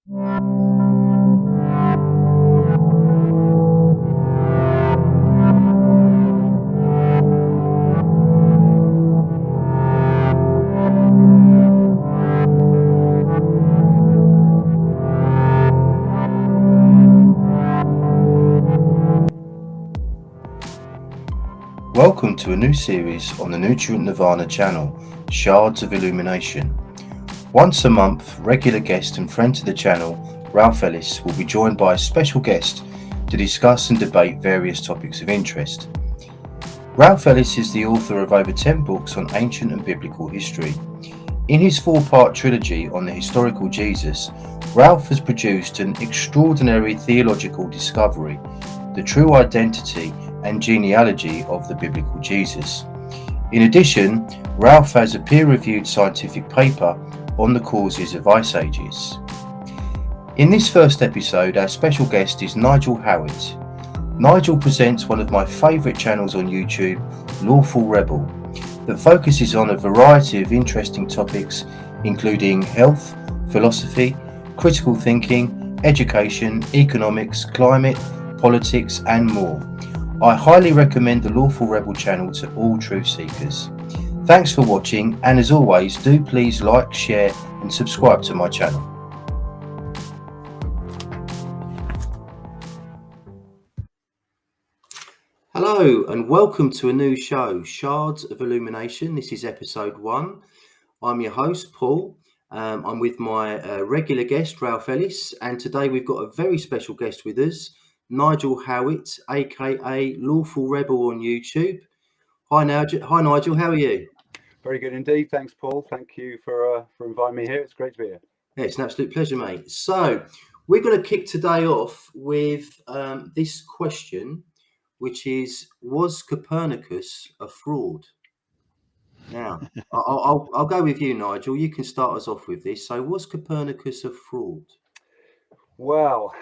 Welcome to a new series on the Nutrient Nirvana channel, Shards of Illumination. Once a month, regular guest and friend to the channel, Ralph Ellis, will be joined by a special guest to discuss and debate various topics of interest. Ralph Ellis is the author of over 10 books on ancient and biblical history. In his 4-part trilogy on the historical Jesus, Ralph has produced an extraordinary theological discovery, the true identity and genealogy of the biblical Jesus. In addition, Ralph has a peer-reviewed scientific paper on the causes of ice ages. In this first episode, our special guest is Nigel Howitt. Nigel presents one of my favourite channels on YouTube, Lawful Rebel, that focuses on a variety of interesting topics including health, philosophy, critical thinking, education, economics, climate, politics and more. I highly recommend the Lawful Rebel channel to all truth seekers. Thanks for watching, and as always, do please like, share and subscribe to my channel. Hello and welcome to a new show, Shards of Illumination. This is episode 1. I'm your host, Paul. I'm with my regular guest, Ralph Ellis, and today we've got a very special guest with us, Nigel Howitt, aka Lawful Rebel on YouTube. Hi Nigel, how are you? Very good indeed. Thanks, Paul. Thank you for inviting me here. It's great to be here. Yeah, it's an absolute pleasure, mate. So we're going to kick today off with this question, which is: was Copernicus a fraud? Now, I'll go with you, Nigel. You can start us off with this. So, was Copernicus a fraud? Well,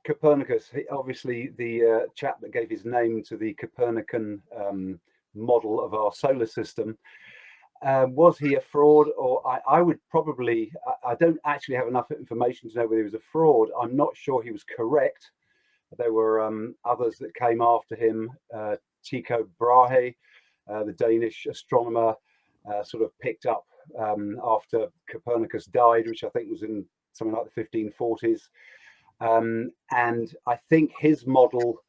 Copernicus, obviously the chap that gave his name to the Copernican model of our solar system. Was he a fraud? Or I would probably, I don't actually have enough information to know whether he was a fraud. I'm not sure he was correct. There were others that came after him. Tycho Brahe, the Danish astronomer, sort of picked up after Copernicus died, which I think was in something like the 1540s. And I think his model,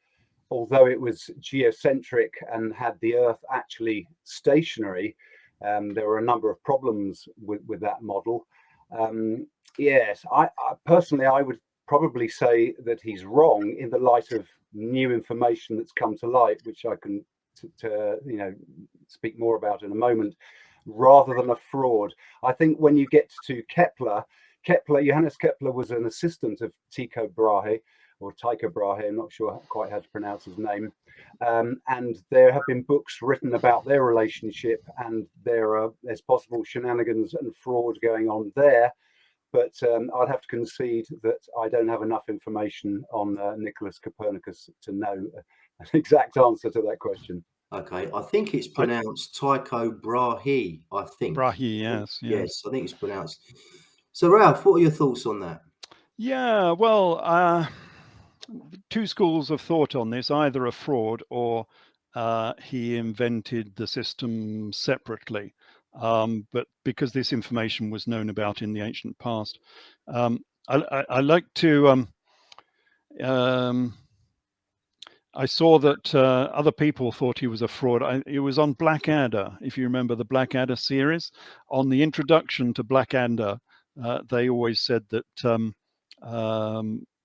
although it was geocentric and had the Earth actually stationary, there were a number of problems with that model. Yes, I personally, I would probably say that he's wrong in the light of new information that's come to light, which I can speak more about in a moment, rather than a fraud. I think when you get to Kepler, Johannes Kepler was an assistant of Tycho Brahe, or Tycho Brahe, I'm not sure quite how to pronounce his name. And there have been books written about their relationship, and there's possible shenanigans and fraud going on there. But I'd have to concede that I don't have enough information on Nicholas Copernicus to know an exact answer to that question. Okay, I think it's pronounced Tycho Brahe, I think. Brahe, yes. I think it's pronounced. So, Ralph, what are your thoughts on that? Yeah, well, two schools of thought on this, either a fraud or he invented the system separately. But because this information was known about in the ancient past, I like to... I saw that other people thought he was a fraud. It was on Blackadder, if you remember the Blackadder series. On the introduction to Blackadder, they always said that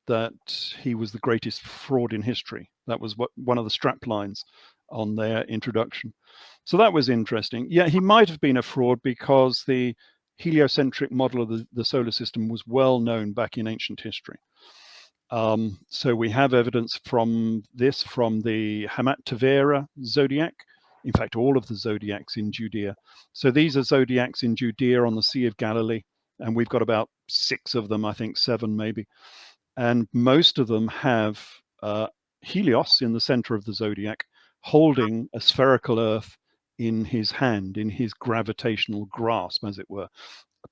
that he was the greatest fraud in history. That was one of the strap lines on their introduction. So that was interesting. Yeah, he might have been a fraud because the heliocentric model of the solar system was well known back in ancient history. So we have evidence from the Hamat-Tavera zodiac. In fact, all of the zodiacs in Judea. So these are zodiacs in Judea on the Sea of Galilee. And we've got about 6 of them, I think 7 maybe. And most of them have Helios in the center of the zodiac, holding a spherical Earth in his hand, in his gravitational grasp, as it were,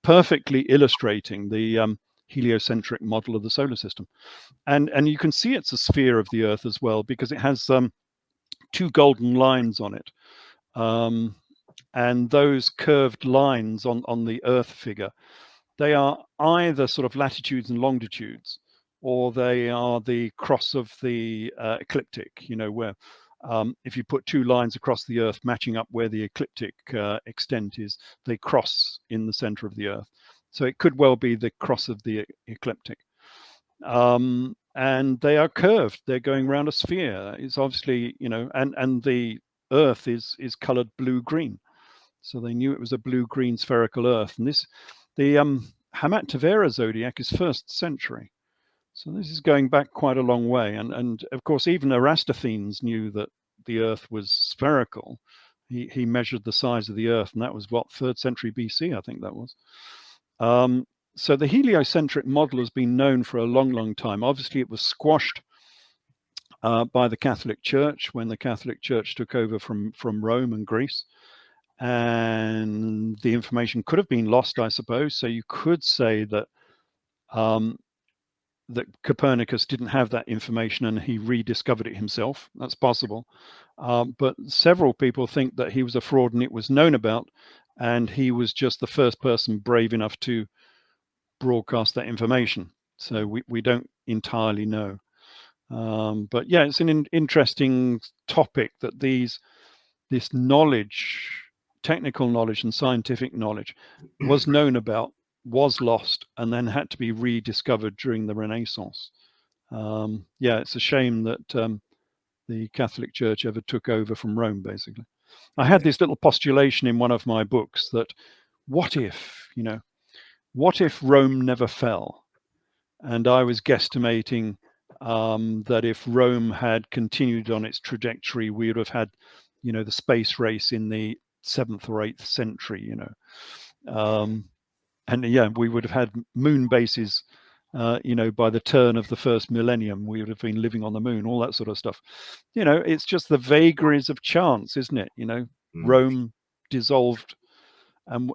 perfectly illustrating the heliocentric model of the solar system. And you can see it's a sphere of the Earth as well, because it has two golden lines on it. And those curved lines on the Earth figure, they are either sort of latitudes and longitudes, or they are the cross of the ecliptic, where if you put two lines across the Earth matching up where the ecliptic extent is, they cross in the center of the Earth. So it could well be the cross of the ecliptic. And they are curved. They're going around a sphere. It's obviously, and the Earth is colored blue-green. So they knew it was a blue-green spherical Earth. And the Hamat-Tavera zodiac is 1st century. So this is going back quite a long way. And of course, even Eratosthenes knew that the Earth was spherical. He measured the size of the Earth, and that was, 3rd century BC, I think that was. So the heliocentric model has been known for a long, long time. Obviously, it was squashed by the Catholic Church when the Catholic Church took over from Rome and Greece. And the information could have been lost, I suppose. So you could say that that Copernicus didn't have that information and he rediscovered it himself. That's possible. But several people think that he was a fraud and it was known about, and he was just the first person brave enough to broadcast that information. So we don't entirely know. But yeah, it's an interesting topic that this knowledge, technical knowledge and scientific knowledge, was known about, was lost, and then had to be rediscovered during the Renaissance. Yeah, it's a shame that the Catholic Church ever took over from Rome, basically. I had this little postulation in one of my books that what if Rome never fell? And I was guesstimating that if Rome had continued on its trajectory, we would have had, the space race in the 7th or 8th century, and yeah, we would have had moon bases, by the turn of the first millennium. We would have been living on the moon, all that sort of stuff. It's just the vagaries of chance, isn't it? Rome dissolved and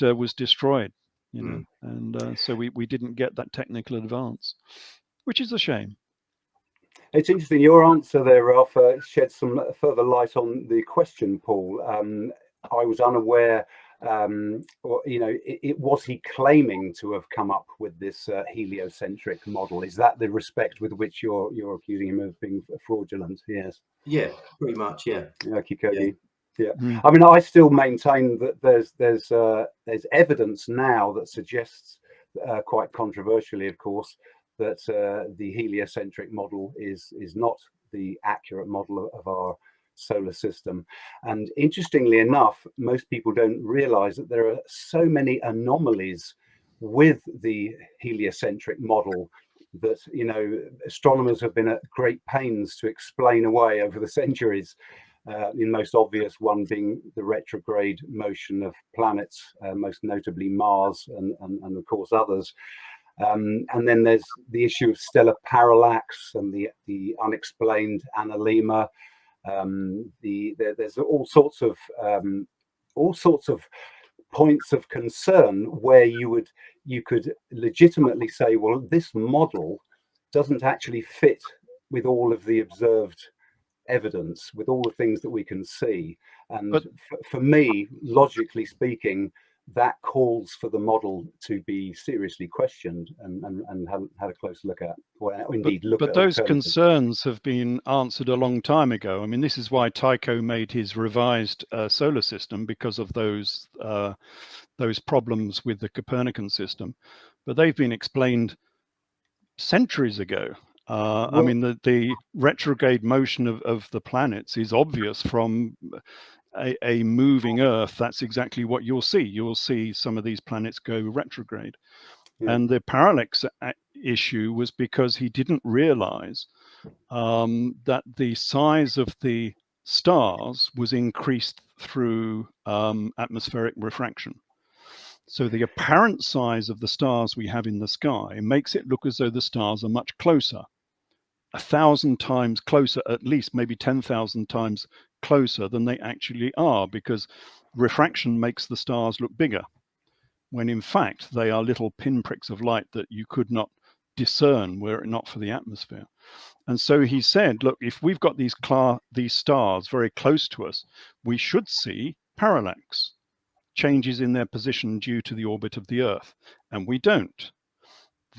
was destroyed, and so we didn't get that technical advance, which is a shame. It's interesting. Your answer there, Ralph, shed some further light on the question, Paul. I was unaware, was he claiming to have come up with this heliocentric model? Is that the respect with which you're accusing him of being fraudulent? Yes. Yeah, pretty much. Yeah. Okay. Yeah. I mean, I still maintain that there's evidence now that suggests, quite controversially, of course, that the heliocentric model is not the accurate model of our solar system. And interestingly enough, most people don't realize that there are so many anomalies with the heliocentric model that astronomers have been at great pains to explain away over the centuries. The most obvious one being the retrograde motion of planets, most notably Mars and of course others. And then there's the issue of stellar parallax and the unexplained analemma. There's all sorts of points of concern where you could legitimately say, well, this model doesn't actually fit with all of the observed evidence, with all the things that we can see. And for me, logically speaking, that calls for the model to be seriously questioned and had a close look at, or indeed look at. But those concerns have been answered a long time ago. I mean, this is why Tycho made his revised solar system, because of those problems with the Copernican system. But they've been explained centuries ago. I mean, the retrograde motion of the planets is obvious from a moving Earth. That's exactly what you'll see. You'll see some of these planets go retrograde. Yeah. And the parallax issue was because he didn't realize that the size of the stars was increased through atmospheric refraction. So the apparent size of the stars we have in the sky makes it look as though the stars are much closer. 1,000 times closer, at least, maybe 10,000 times closer than they actually are, because refraction makes the stars look bigger. when in fact they are little pinpricks of light that you could not discern were it not for the atmosphere. And so he said, look, if we've got these stars very close to us, we should see parallax, changes in their position due to the orbit of the Earth, and we don't.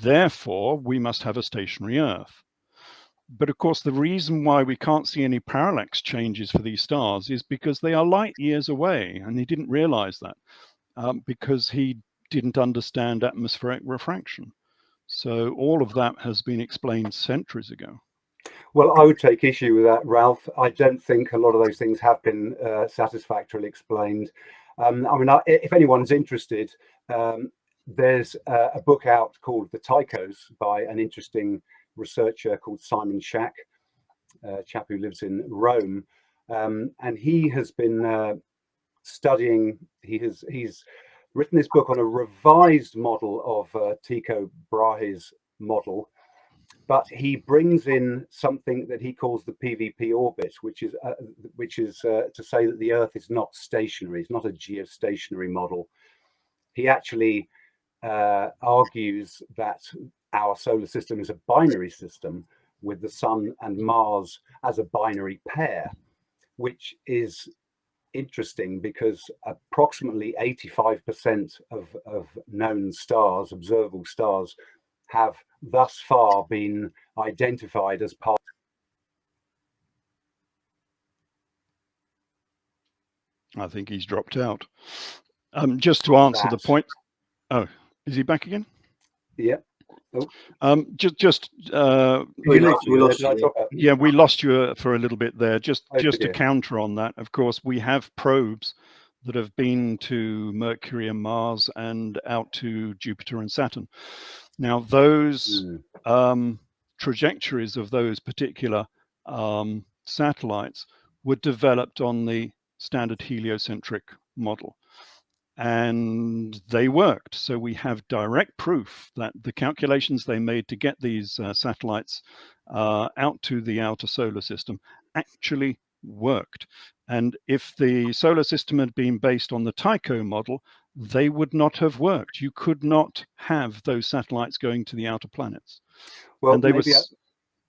Therefore, we must have a stationary Earth. But of course, the reason why we can't see any parallax changes for these stars is because they are light years away, and he didn't realize that because he didn't understand atmospheric refraction. So all of that has been explained centuries ago. Well, I would take issue with that, Ralph. I don't think a lot of those things have been satisfactorily explained. I mean, if anyone's interested, there's a book out called The Tychos by an interesting researcher called Simon Shack, a chap who lives in Rome, and he has been studying. He's written this book on a revised model of Tycho Brahe's model, but he brings in something that he calls the PVP orbit, which is to say that the Earth is not stationary. It's not a geostationary model. He actually argues that our solar system is a binary system with the Sun and Mars as a binary pair, which is interesting because approximately 85% of known stars, observable stars, have thus far been identified as part. I think he's dropped out. Just to answer the point. Oh, is he back again? Yeah. Oh. We lost you for a little bit there. Just to counter on that, of course, we have probes that have been to Mercury and Mars and out to Jupiter and Saturn. Now, those trajectories of those particular satellites were developed on the standard heliocentric model, and they worked. So we have direct proof that the calculations they made to get these satellites out to the outer solar system actually worked. And if the solar system had been based on the Tycho model, they would not have worked. You could not have those satellites going to the outer planets. Well, and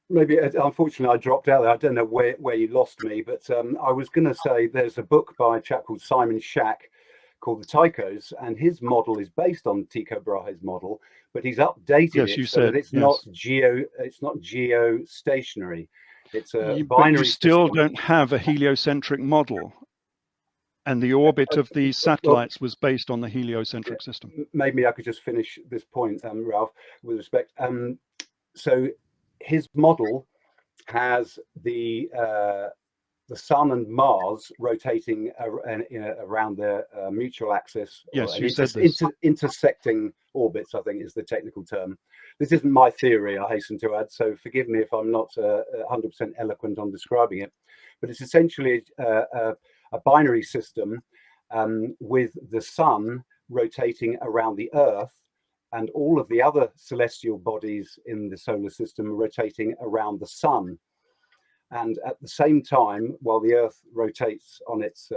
maybe unfortunately I dropped out there. I don't know where you lost me, but I was going to say there's a book by a chap called Simon Shack called The Tychos, and his model is based on Tycho Brahe's model, but he's updated it so that it's not geostationary. It's a binary. But you still don't have a heliocentric model, and the orbit of these satellites was based on the heliocentric system. Maybe I could just finish this point, Ralph, with respect. So his model has the Sun and Mars rotating around their mutual axis. Yes, you said this. Intersecting orbits, I think, is the technical term. This isn't my theory, I hasten to add, so forgive me if I'm not 100% eloquent on describing it. But it's essentially a binary system with the Sun rotating around the Earth, and all of the other celestial bodies in the solar system rotating around the Sun. And at the same time, while the Earth rotates on its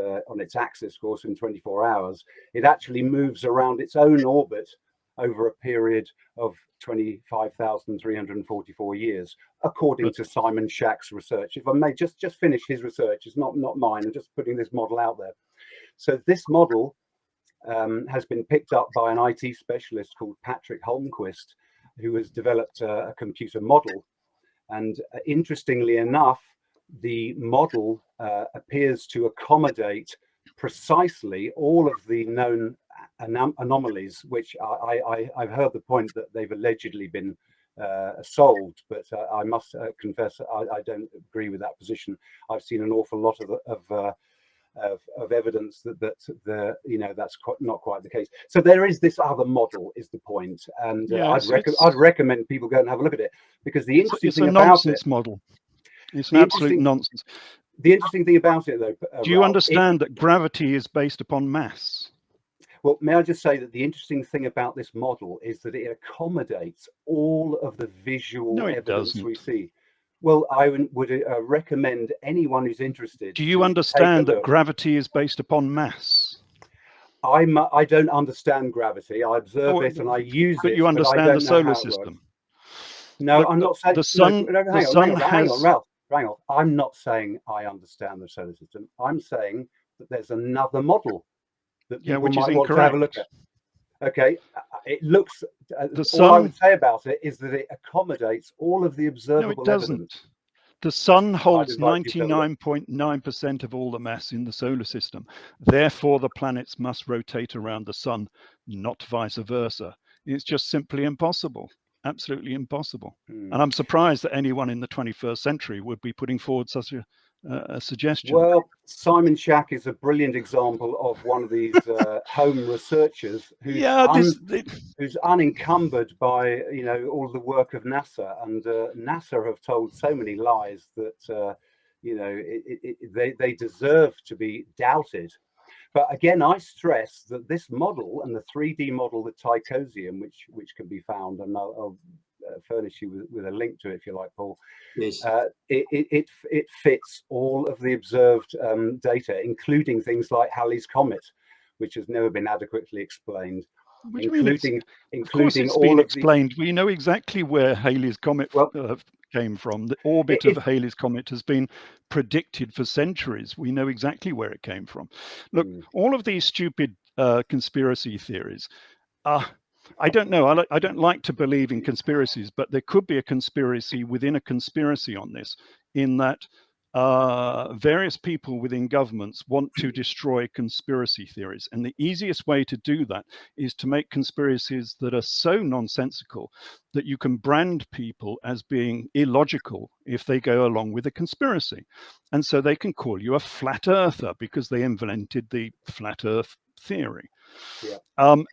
axis, of course, in 24 hours, it actually moves around its own orbit over a period of 25,344 years, according to Simon Shack's research. If I may just finish his research, it's not mine. I'm just putting this model out there. So this model has been picked up by an IT specialist called Patrick Holmquist, who has developed a computer model. And interestingly enough, the model appears to accommodate precisely all of the known anomalies, which I've heard the point that they've allegedly been solved, but I must confess I don't agree with that position. I've seen an awful lot of evidence that that's not quite the case. So there is this other model, is the point, and I'd recommend people go and have a look at it, because the interesting thing about nonsense model. It's an absolute nonsense. The interesting thing about it, though, do you understand that gravity is based upon mass? Well, may I just say that the interesting thing about this model is that it accommodates all of the visual evidence we see. Well, I would recommend anyone who's interested. Do you understand that gravity is based upon mass? I don't understand gravity. I observe it and I use but it, you but I understand don't the know solar how it system. works. No, Look, I'm not saying the sun. no, The sun hang has. on, Ralph. Hang on. I'm not saying I understand the solar system. I'm saying that there's another model that Yeah, people which is might want to have a look incorrect. at. Okay, it looks. The All I sun. would say about it is that it accommodates all of the No, it observable doesn't. evidence. The sun I'd holds invite you to have a look. 99.9% of all the mass in the solar system. Therefore, the planets must rotate around the sun, not vice versa. It's just simply impossible. Absolutely impossible. And I'm surprised that anyone in the 21st century would be putting forward such a suggestion. Well, Simon Shack is a brilliant example of one of these home researchers who's who's unencumbered by all the work of NASA, and NASA have told so many lies that they deserve to be doubted. But again, I stress that this model and the 3D model, the Tychosium, which can be found, and I'll furnish you with a link to it if you like, Paul. Yes. It fits all of the observed data, including things like Halley's Comet, which has never been adequately explained. Including of course it's all been of explained. We know exactly where Halley's Comet came from. The orbit of Halley's Comet has been predicted for centuries. We know exactly where it came from. Look, all of these stupid conspiracy theories, I don't know. I don't like to believe in conspiracies, but there could be a conspiracy within a conspiracy on this, in that various people within governments want to destroy conspiracy theories. And the easiest way to do that is to make conspiracies that are so nonsensical that you can brand people as being illogical if they go along with a conspiracy. And so they can call you a flat earther because they invented the flat earth theory. Yeah.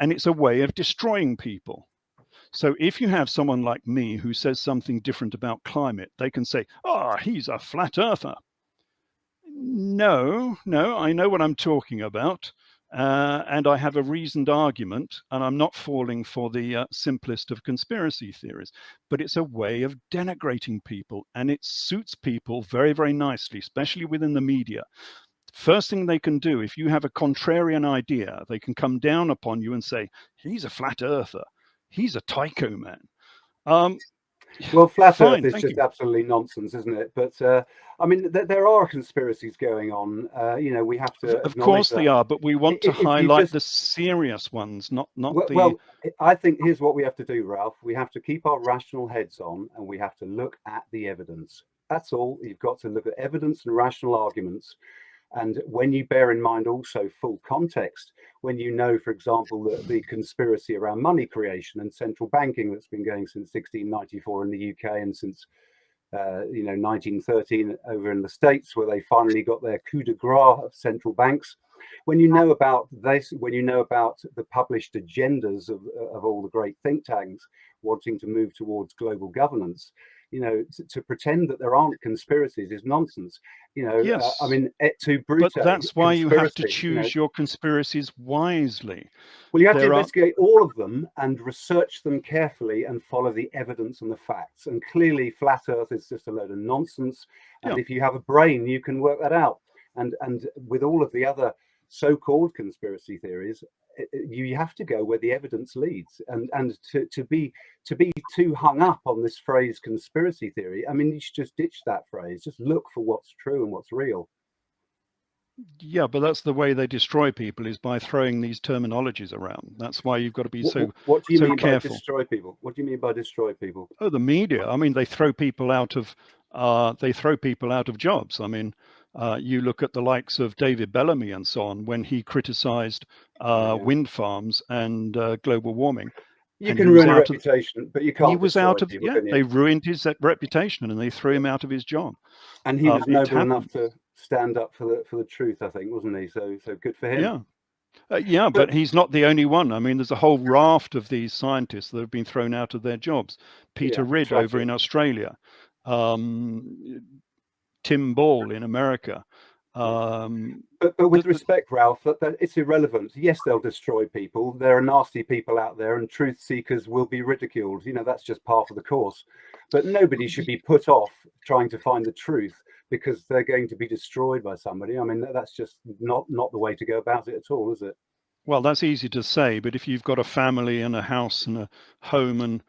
And it's a way of destroying people. So if you have someone like me who says something different about climate, they can say, "Oh, he's a flat earther." No, I know what I'm talking about. And I have a reasoned argument, and I'm not falling for the simplest of conspiracy theories. But it's a way of denigrating people, and it suits people very, very nicely, especially within the media. First thing they can do, if you have a contrarian idea, they can come down upon you and say, "He's a flat earther. He's a Tycho man." Well, flat fine, Earth is just absolutely nonsense, isn't it? But I mean, there are conspiracies going on. We have to. Of course they are, but we want to highlight the serious ones, not the. Well, I think here's what we have to do, Ralph. We have to keep our rational heads on, and we have to look at the evidence. That's all. You've got to look at evidence and rational arguments. And when you bear in mind also full context, when you know, for example, the conspiracy around money creation and central banking that's been going since 1694 in the UK and since 1913 over in the States, where they finally got their coup de grace of central banks. When you know about this, when you know about the published agendas of all the great think tanks wanting to move towards global governance, to pretend that there aren't conspiracies is nonsense. Yes. I mean, et tu, Brute. But that's why you have to choose your conspiracies wisely. Well, you have to investigate all of them and research them carefully and follow the evidence and the facts. And clearly, flat Earth is just a load of nonsense. And if you have a brain, you can work that out. And with all of the other so-called conspiracy theories, you have to go where the evidence leads. And to be too hung up on this phrase conspiracy theory, I mean, you should just ditch that phrase. Just look for what's true and what's real. Yeah, but that's the way they destroy people, is by throwing these terminologies around. That's why you've got to be What do you mean careful. by destroy people? What do you mean by destroy people? Oh, the media. I mean, they throw people out of jobs. I mean, you look at the likes of David Bellamy and so on, when he criticized wind farms and global warming. You can ruin a reputation, but you can't. He was out of they ruined his reputation and they threw him out of his job. And he was noble enough to stand up for the truth, I think, wasn't he? So good for him. Yeah. But he's not the only one. I mean, there's a whole raft of these scientists that have been thrown out of their jobs. Peter Ridd over in Australia, Tim Ball in America. But with respect, Ralph, that it's irrelevant. Yes, they'll destroy people. There are nasty people out there, and truth seekers will be ridiculed. That's just part of the course. But nobody should be put off trying to find the truth because they're going to be destroyed by somebody. I mean, that's just not the way to go about it at all, is it? Well, that's easy to say, but if you've got a family and a house and a home and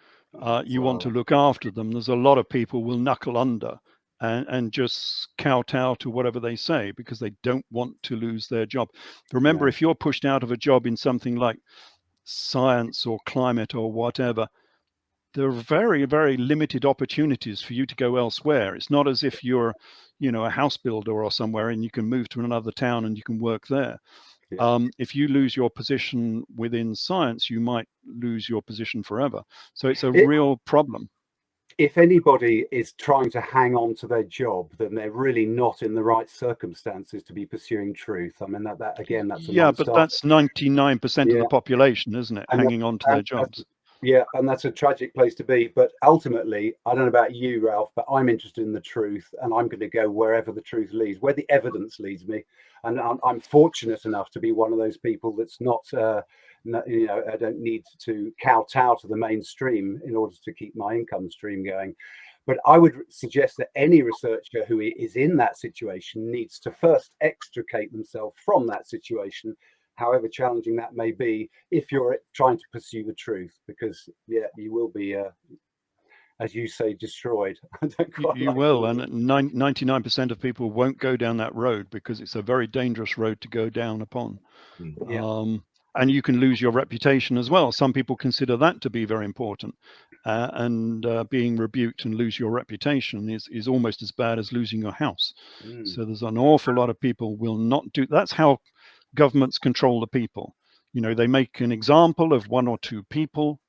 you want to look after them, there's a lot of people will knuckle under and just kowtow to whatever they say because they don't want to lose their job. Remember, No. if you're pushed out of a job in something like science or climate or whatever, there are very, very limited opportunities for you to go elsewhere. It's not as if you're, a house builder or somewhere and you can move to another town and you can work there. Yeah. If you lose your position within science, you might lose your position forever. So it's a It- real problem. If anybody is trying to hang on to their job, then they're really not in the right circumstances to be pursuing truth. I mean, that again, that's a Yeah, but non-starter. that's 99% of Yeah, the population, isn't it? and Hanging on to their that's, jobs. yeah, and that's a tragic place to be. But ultimately, I don't know about you, Ralph, but I'm interested in the truth, and I'm going to go wherever the truth leads, where the evidence leads me. And I'm fortunate enough to be one of those people that's not, I don't need to kowtow to the mainstream in order to keep my income stream going. But I would suggest that any researcher who is in that situation needs to first extricate themselves from that situation, however challenging that may be, if you're trying to pursue the truth, because you will be, as you say, destroyed. I don't quite You like will, it. and 99% of people won't go down that road because it's a very dangerous road to go down upon. Yeah. And you can lose your reputation as well. Some people consider that to be very important. And being rebuked and lose your reputation is almost as bad as losing your house. So there's an awful lot of people will not do. That's how governments control the people. They make an example of one or two people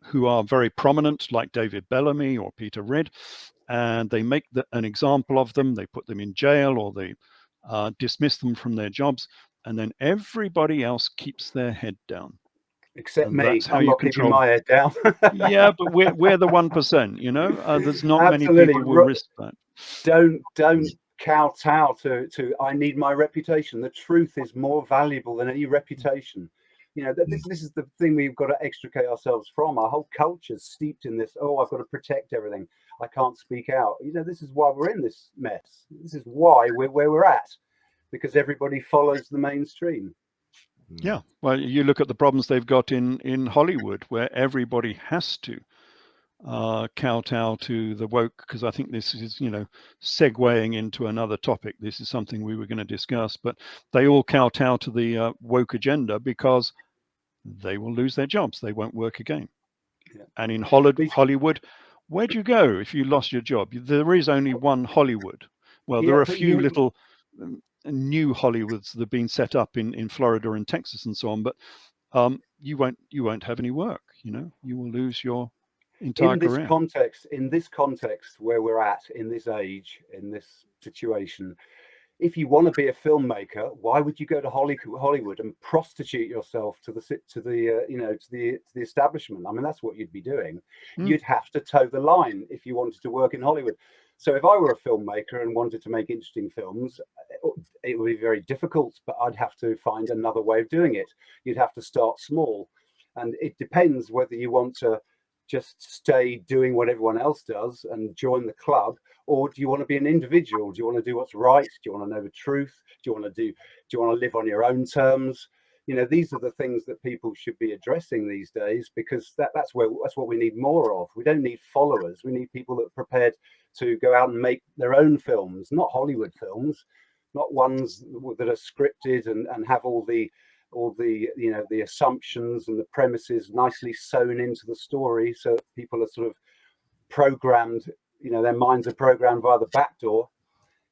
who are very prominent, like David Bellamy or Peter Ridd, and they make an example of them. They put them in jail or they dismiss them from their jobs, and then everybody else keeps their head down. Except And me, that's how I'm you not keeping control. my head down. Yeah, but we're the 1%. There's not many Absolutely. people will risk that. Don't kowtow to I need my reputation. The truth is more valuable than any reputation. This is the thing we've got to extricate ourselves from. Our whole culture's steeped in this. Oh, I've got to protect everything. I can't speak out. This is why we're in this mess. This is why we're where we're at, because everybody follows the mainstream. Yeah. Well, you look at the problems they've got in Hollywood, where everybody has to kowtow to the woke, because I think this is, segueing into another topic. This is something we were going to discuss, but they all kowtow to the woke agenda because they will lose their jobs. They won't work again. Yeah. And in Hollywood, where'd you go if you lost your job? There is only one Hollywood. Well, there are a few little new Hollywoods that have been set up in Florida and Texas and so on, but you won't have any work. You will lose your entire career. In this context where we're at, in this age, in this situation, if you want to be a filmmaker, why would you go to Hollywood and prostitute yourself to the establishment? I mean, that's what you'd be doing. You'd have to toe the line if you wanted to work in Hollywood. So if I were a filmmaker and wanted to make interesting films, it would be very difficult, but I'd have to find another way of doing it. You'd have to start small. And it depends whether you want to just stay doing what everyone else does and join the club, or do you want to be an individual? Do you want to do what's right? Do you want to know the truth? Do you want to live on your own terms? These are the things that people should be addressing these days, because that's what we need more of. We don't need followers. We need people that are prepared to go out and make their own films, not Hollywood films, not ones that are scripted and have all the the assumptions and the premises nicely sewn into the story, so people are sort of programmed, their minds are programmed via the back door.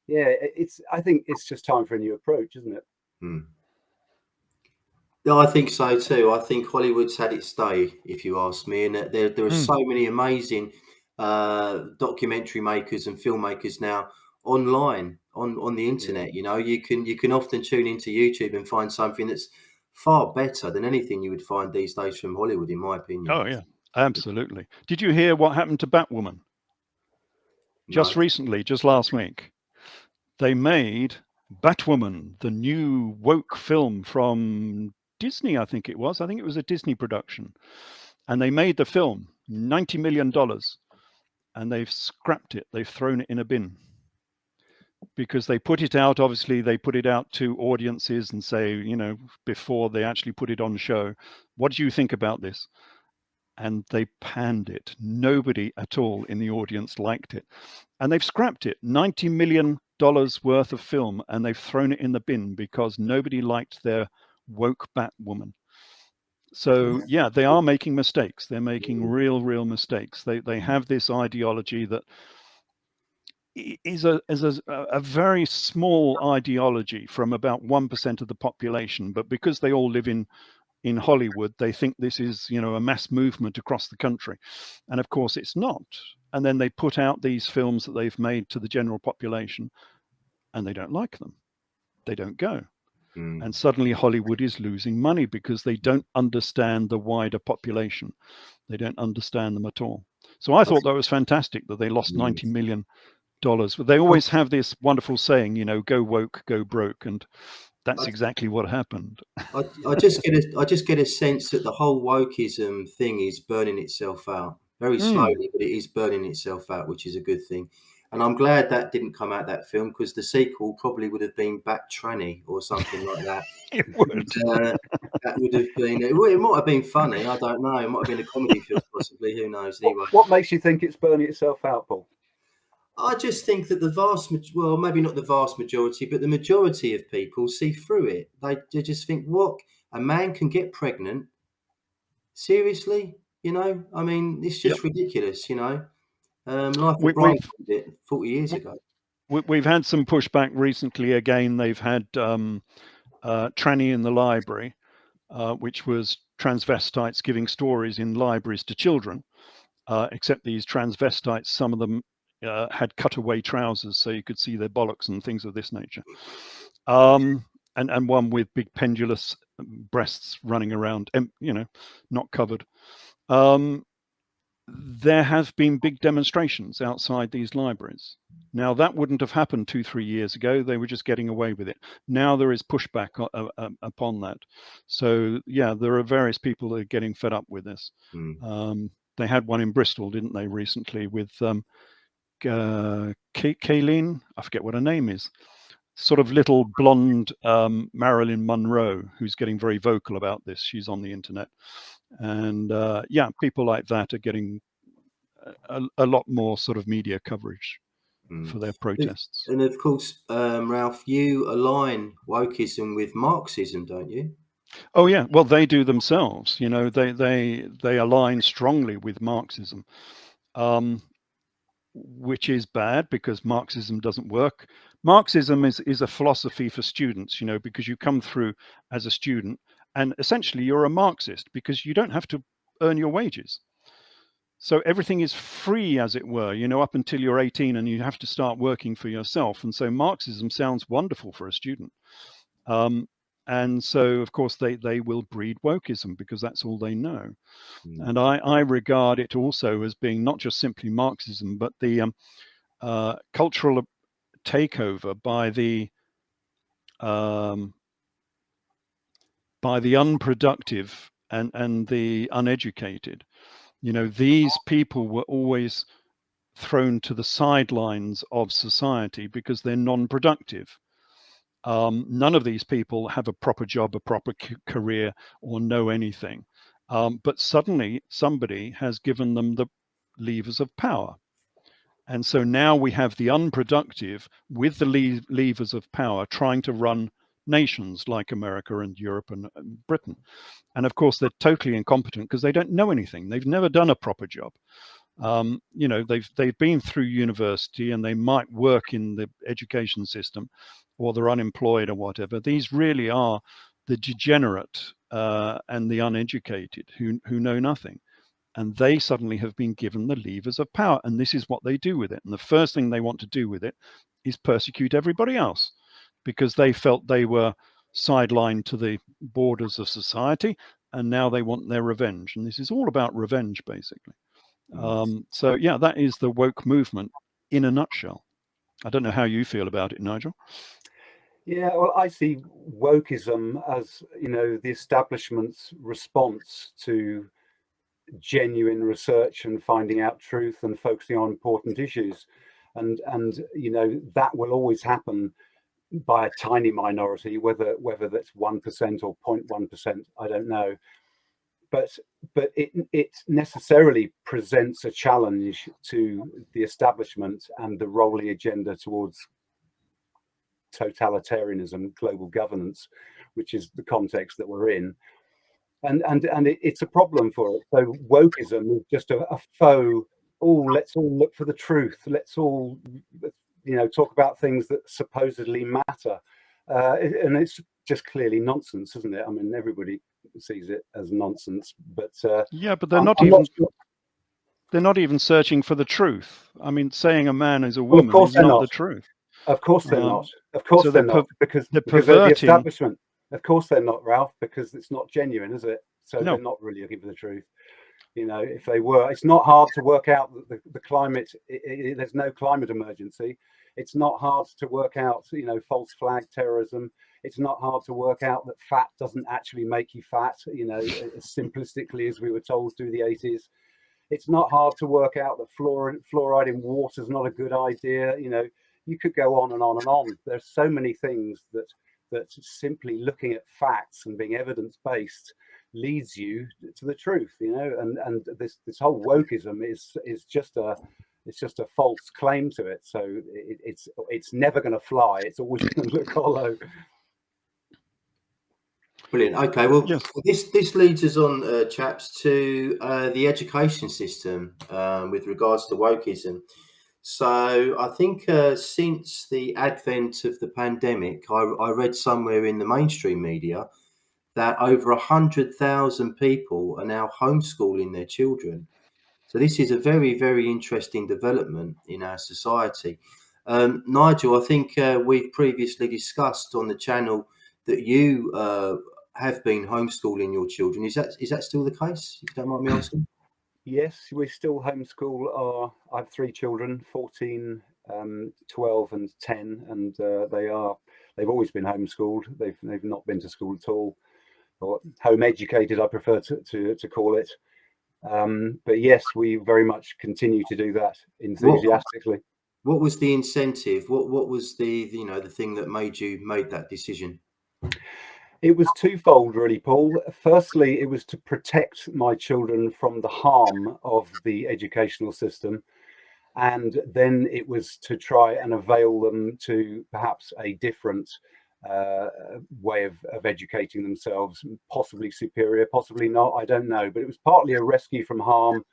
I think it's just time for a new approach, isn't it? No, I think so too. I think Hollywood's had its day, if you ask me, and there are so many amazing documentary makers and filmmakers now online on the internet. You can often tune into YouTube and find something that's far better than anything you would find these days from Hollywood, in my opinion. Oh yeah, absolutely. Did you hear what happened to Batwoman? Just recently, just last week, they made Batwoman, the new woke film from Disney, I think it was. I think it was a Disney production. And they made the film, $90 million, and they've scrapped it. They've thrown it in a bin. because they put it out. Obviously, they put it out to audiences and say, you know, before they actually put it on show, what do you think about this? And they panned it. Nobody at all in the audience liked it. And they've scrapped it. $90 million worth of film, and they've thrown it in the bin because nobody liked their woke Batwoman. So yeah, they are making mistakes. They're making real mistakes. They have this ideology that is a very small ideology from about 1% of the population, but because they all live in Hollywood, they think this is, you know, a mass movement across the country. And of course it's not. And then they put out these films that they've made to the general population and they don't like them. They don't go. And suddenly Hollywood is losing money because they don't understand the wider population. They don't understand them at all. So I thought that was fantastic that they lost $90 million. But they always have this wonderful saying, you know, go woke, go broke. And that's exactly what happened. I just get a sense that the whole wokeism thing is burning itself out very slowly, but it is burning itself out, which is a good thing. And I'm glad that didn't come out, that film, because the sequel probably would have been Back Tranny or something like that. It would. And, that would have been. It might have been funny. I don't know. It might have been a comedy film, possibly. Who knows? Anyway, what makes you think it's burning itself out, Paul? I just think that well, maybe not the vast majority, but the majority of people see through it. They just think, what, a man can get pregnant? Seriously? You know, I mean, it's just ridiculous, you know. Life of Brian did it 40 years ago. We've had some pushback recently. Again, they've had Tranny in the Library, which was transvestites giving stories in libraries to children, except these transvestites, some of them had cutaway trousers so you could see their bollocks and things of this nature. And one with big pendulous breasts running around, you know, not covered. There have been big demonstrations outside these libraries. Now, that wouldn't have happened 2-3 years ago. They were just getting away with it. Now there is pushback upon that. So, yeah, there are various people that are getting fed up with this. They had one in Bristol, didn't they, recently with Kayleen? I forget what her name is. Sort of little blonde Marilyn Monroe, who's getting very vocal about this. She's on the internet. And yeah, people like that are getting a lot more sort of media coverage for their protests. And of course, Ralph, you align wokeism with Marxism, don't you? Oh yeah, well they do themselves. You know, they align strongly with Marxism, which is bad because Marxism doesn't work. Marxism is a philosophy for students, you know, because you come through as a student and essentially you're a Marxist because you don't have to earn your wages. So everything is free, as it were, you know, up until you're 18 and you have to start working for yourself. And so Marxism sounds wonderful for a student. And so, of course, they will breed wokeism because that's all they know. And I regard it also as being not just simply Marxism, but the cultural takeover by the unproductive and the uneducated. You know, these people were always thrown to the sidelines of society because they're non-productive. None of these people have a proper job, a proper career, or know anything. But suddenly somebody has given them the levers of power. And so now we have the unproductive with the levers of power trying to run nations like America and Europe and Britain. And of course, they're totally incompetent because they don't know anything. They've never done a proper job. You know, they've been through university and they might work in the education system, or they're unemployed or whatever. These really are the degenerate and the uneducated who know nothing. And they suddenly have been given the levers of power. And this is what they do with it. And the first thing they want to do with it is persecute everybody else because they felt they were sidelined to the borders of society. And now they want their revenge. And this is all about revenge, basically. So, yeah, that is the woke movement in a nutshell. I don't know how you feel about it, Nigel. Yeah, well, I see wokeism as, you know, the establishment's response to genuine research and finding out truth and focusing on important issues. and that will always happen by a tiny minority, whether that's 1% or 0.1%, I don't know. But it necessarily presents a challenge to the establishment and the rolling agenda towards totalitarianism, global governance, which is the context that we're in. And it's a problem for it. So wokeism is just a faux, let's all look for the truth. Let's all, talk about things that supposedly matter. And it's just clearly nonsense, isn't it? I mean, everybody sees it as nonsense, but but they're not even they're not even searching for the truth. I mean, saying a man is a woman is not the truth. Of course they're not. Of course they're not, because they're the establishment. Of course they're not, Ralph, because it's not genuine, is it? So they're not really looking for the truth. If they were, it's not hard to work out that the climate, there's no climate emergency. It's not hard to work out, false flag terrorism. It's not hard to work out that fat doesn't actually make you fat, as simplistically as we were told through the 80s. It's not hard to work out that fluoride in water is not a good idea. You could go on and on and on. There's so many things that simply looking at facts and being evidence-based leads you to the truth, and this whole wokeism is just a false claim to it. So it's never going to fly. It's always going to look hollow. Brilliant. Okay, well, this leads us on, chaps, to the education system with regards to wokeism. So I think since the advent of the pandemic, I read somewhere in the mainstream media that over 100,000 people are now homeschooling their children. So this is a very, very interesting development in our society. Nigel, I think we've previously discussed on the channel that you have been homeschooling your children. Is that still the case, if you don't mind me asking? Yes, we still homeschool I have 3 children, 14, 12 and 10, and they've always been homeschooled. They've not been to school at all, or home educated, I prefer to call it. But yes, we very much continue to do that enthusiastically. What was the incentive? What was the thing that made you make that decision? It was twofold, really, Paul. Firstly, it was to protect my children from the harm of the educational system. And then it was to try and avail them to perhaps a different way of educating themselves, possibly superior, possibly not, I don't know. But it was partly a rescue from harm,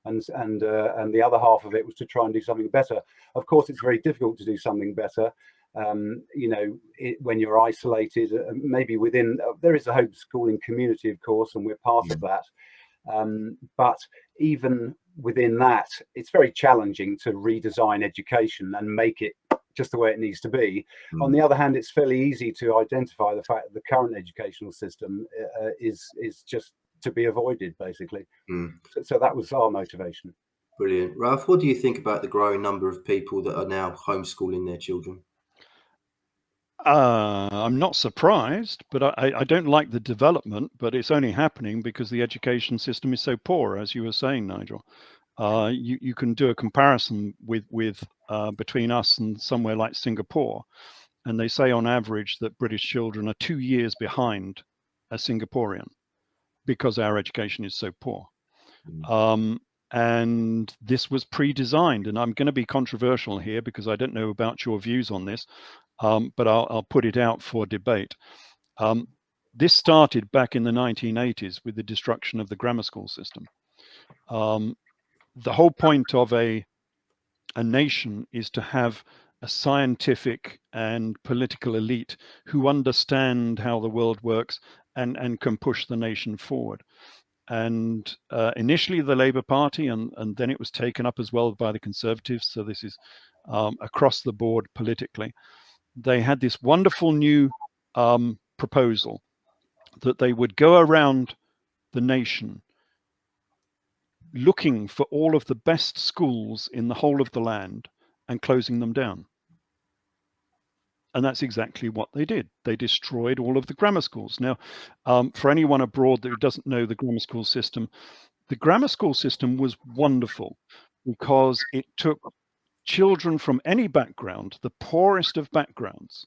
and the other half of it was to try and do something better. Of course, it's very difficult to do something better. When you're isolated, maybe there is a homeschooling community, of course, and we're part of that. But even within that, it's very challenging to redesign education and make it just the way it needs to be. On the other hand, it's fairly easy to identify the fact that the current educational system is just to be avoided, basically. So that was our motivation. Brilliant. Ralph, what do you think about the growing number of people that are now homeschooling their children? I'm not surprised, but I don't like the development, but it's only happening because the education system is so poor, as you were saying, Nigel. You can do a comparison with between us and somewhere like Singapore, and they say on average that British children are 2 years behind a Singaporean because our education is so poor. And this was pre-designed, and I'm going to be controversial here because I don't know about your views on this, but I'll put it out for debate. This started back in the 1980s with the destruction of the grammar school system. The whole point of a nation is to have a scientific and political elite who understand how the world works and can push the nation forward. And initially the Labour Party, and then it was taken up as well by the Conservatives. So this is across the board politically. They had this wonderful new proposal that they would go around the nation looking for all of the best schools in the whole of the land and closing them down. And that's exactly what they did. They destroyed all of the grammar schools. Now, for anyone abroad that doesn't know the grammar school system was wonderful because it took children from any background, the poorest of backgrounds,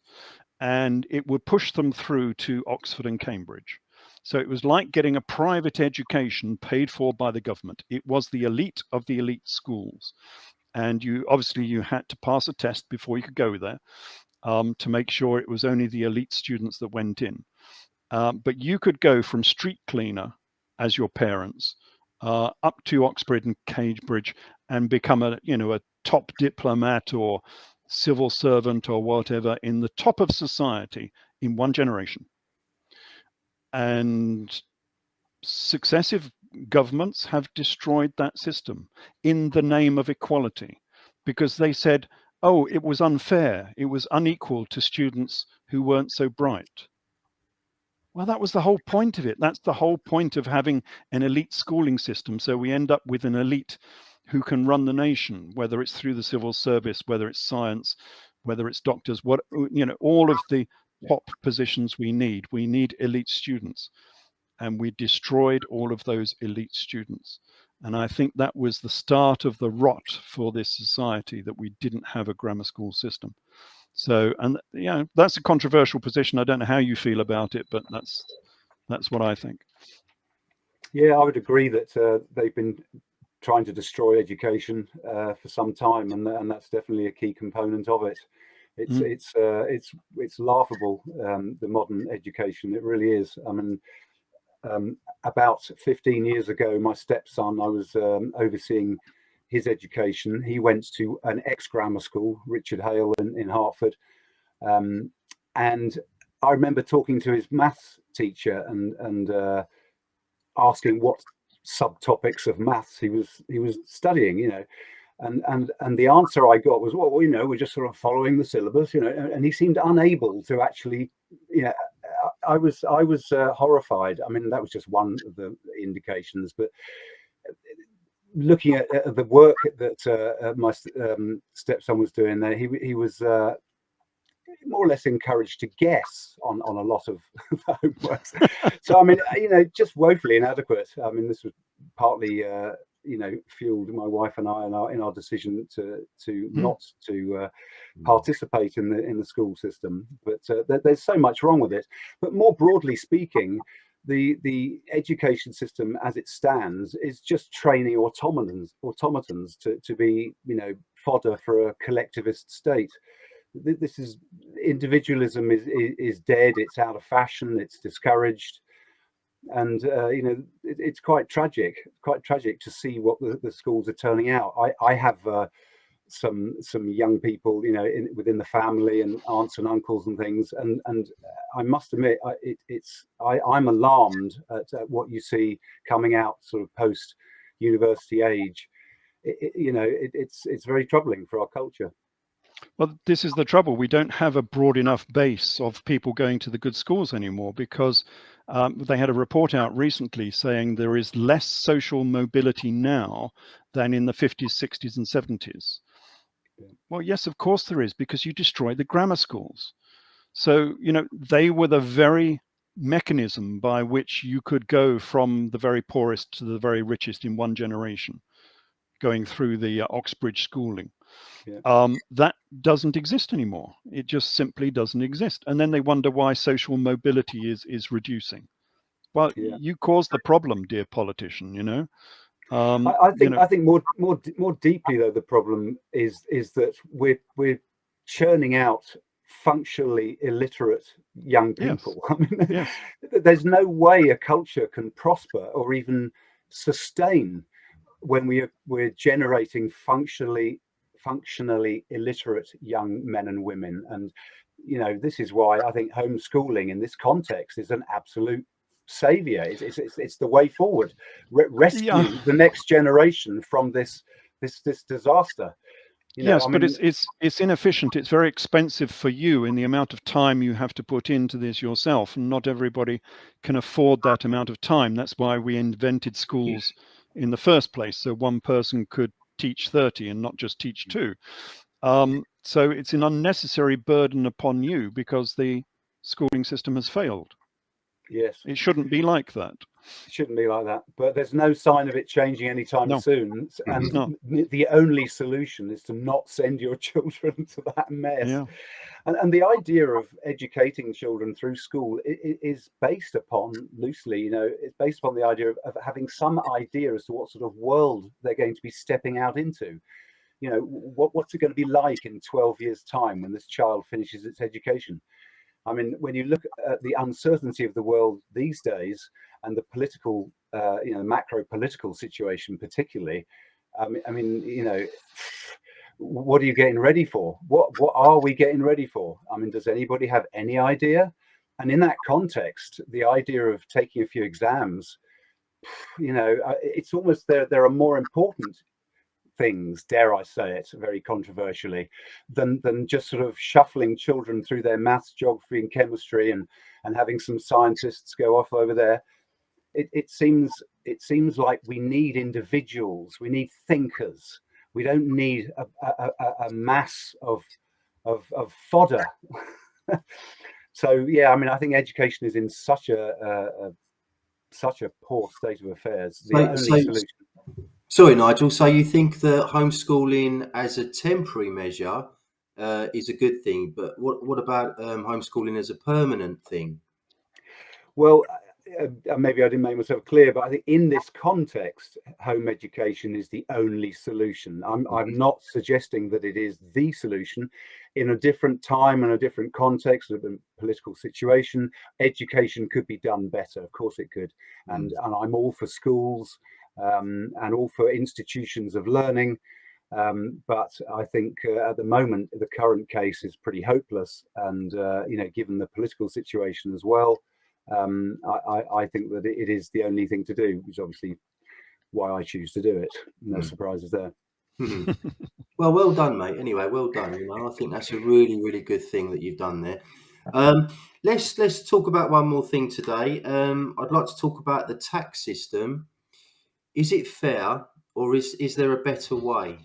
and it would push them through to Oxford and Cambridge. So it was like getting a private education paid for by the government. It was the elite of the elite schools. And you had to pass a test before you could go there, to make sure it was only the elite students that went in. But you could go from street cleaner as your parents up to Oxford and Cambridge and become a top diplomat or civil servant or whatever in the top of society in one generation. And successive governments have destroyed that system in the name of equality, because they said, oh, it was unfair, it was unequal to students who weren't so bright. Well, that was the whole point of it. That's the whole point of having an elite schooling system. So we end up with an elite who can run the nation, whether it's through the civil service, whether it's science, whether it's doctors, all of the top positions we need elite students. And we destroyed all of those elite students. And I think that was the start of the rot for this society, that we didn't have a grammar school system. So, and that's a controversial position. I don't know how you feel about it, but that's what I think. Yeah, I would agree that they've been trying to destroy education for some time, and that's definitely a key component of it. It's laughable, the modern education. It really is. I mean, about 15 years ago, my stepson, I was overseeing his education. He went to an ex-grammar school, Richard Hale in Hertford. And I remember talking to his maths teacher and asking what subtopics of maths he was studying, and the answer I got was, well, we're just sort of following the syllabus, and he seemed unable to actually, I was horrified. I mean, that was just one of the indications, but looking at the work that my stepson was doing there, he was more or less encouraged to guess on a lot of homeworks. So I mean, just woefully inadequate. I mean, this was partly fueled my wife and I in our decision to not to participate in the school system. But there's so much wrong with it. But more broadly speaking, the education system as it stands is just training automatons to be fodder for a collectivist state. This is individualism is dead. It's out of fashion. It's discouraged. And it's quite tragic to see what the schools are turning out. I have some young people within the family, and aunts and uncles and things, and I must admit I'm alarmed at what you see coming out sort of post university age. It's very troubling for our culture. Well, this is the trouble. We don't have a broad enough base of people going to the good schools anymore, because they had a report out recently saying there is less social mobility now than in the 50s, 60s and 70s. Well, yes, of course there is, because you destroyed the grammar schools. So, they were the very mechanism by which you could go from the very poorest to the very richest in one generation, going through the Oxbridge schooling. Yeah. That doesn't exist anymore. It just simply doesn't exist. And then they wonder why social mobility is reducing. Well, you caused the problem, dear politician, I think more deeply though, the problem is that we're churning out functionally illiterate young people. Yes. I mean, there's no way a culture can prosper or even sustain when we're generating functionally illiterate young men and women. And this is why I think homeschooling in this context is an absolute savior. It's the way forward. Rescue the next generation from this disaster. But it's inefficient. It's very expensive for you in the amount of time you have to put into this yourself, and not everybody can afford that amount of time. That's why we invented schools in the first place, so one person could teach 30 and not just teach 2. So it's an unnecessary burden upon you because the schooling system has failed. Yes, it shouldn't be like that. It shouldn't be like that, but there's no sign of it changing anytime soon. And not. The only solution is to not send your children to that mess. Yeah. And the idea of educating children through school is based upon, loosely, it's based upon the idea of having some idea as to what sort of world they're going to be stepping out into. What's it going to be like in 12 years' time when this child finishes its education? I mean, when you look at the uncertainty of the world these days and the political, macro political situation, particularly, what are you getting ready for? What are we getting ready for? I mean, does anybody have any idea? And in that context, the idea of taking a few exams, it's almost there are more important things, dare I say it, very controversially, than just sort of shuffling children through their maths, geography, and chemistry, and having some scientists go off over there. It seems like we need individuals, we need thinkers. We don't need a mass of fodder. So yeah, I mean, I think education is in such a poor state of affairs. The only solution. Sorry, Nigel. So you think that homeschooling as a temporary measure is a good thing, but what about homeschooling as a permanent thing? Well, maybe I didn't make myself clear, but I think in this context, home education is the only solution. I'm not suggesting that it is the solution. In a different time and a different context, a political situation, education could be done better. Of course it could. And I'm all for schools and all for institutions of learning. But I think at the moment, the current case is pretty hopeless. And, given the political situation as well, I think that it is the only thing to do, which is obviously why I choose to do it. No surprises there. Well done, mate. Anyway, well done. I think that's a really, really good thing that you've done there. Let's talk about one more thing today. I'd like to talk about the tax system. Is it fair, or is there a better way?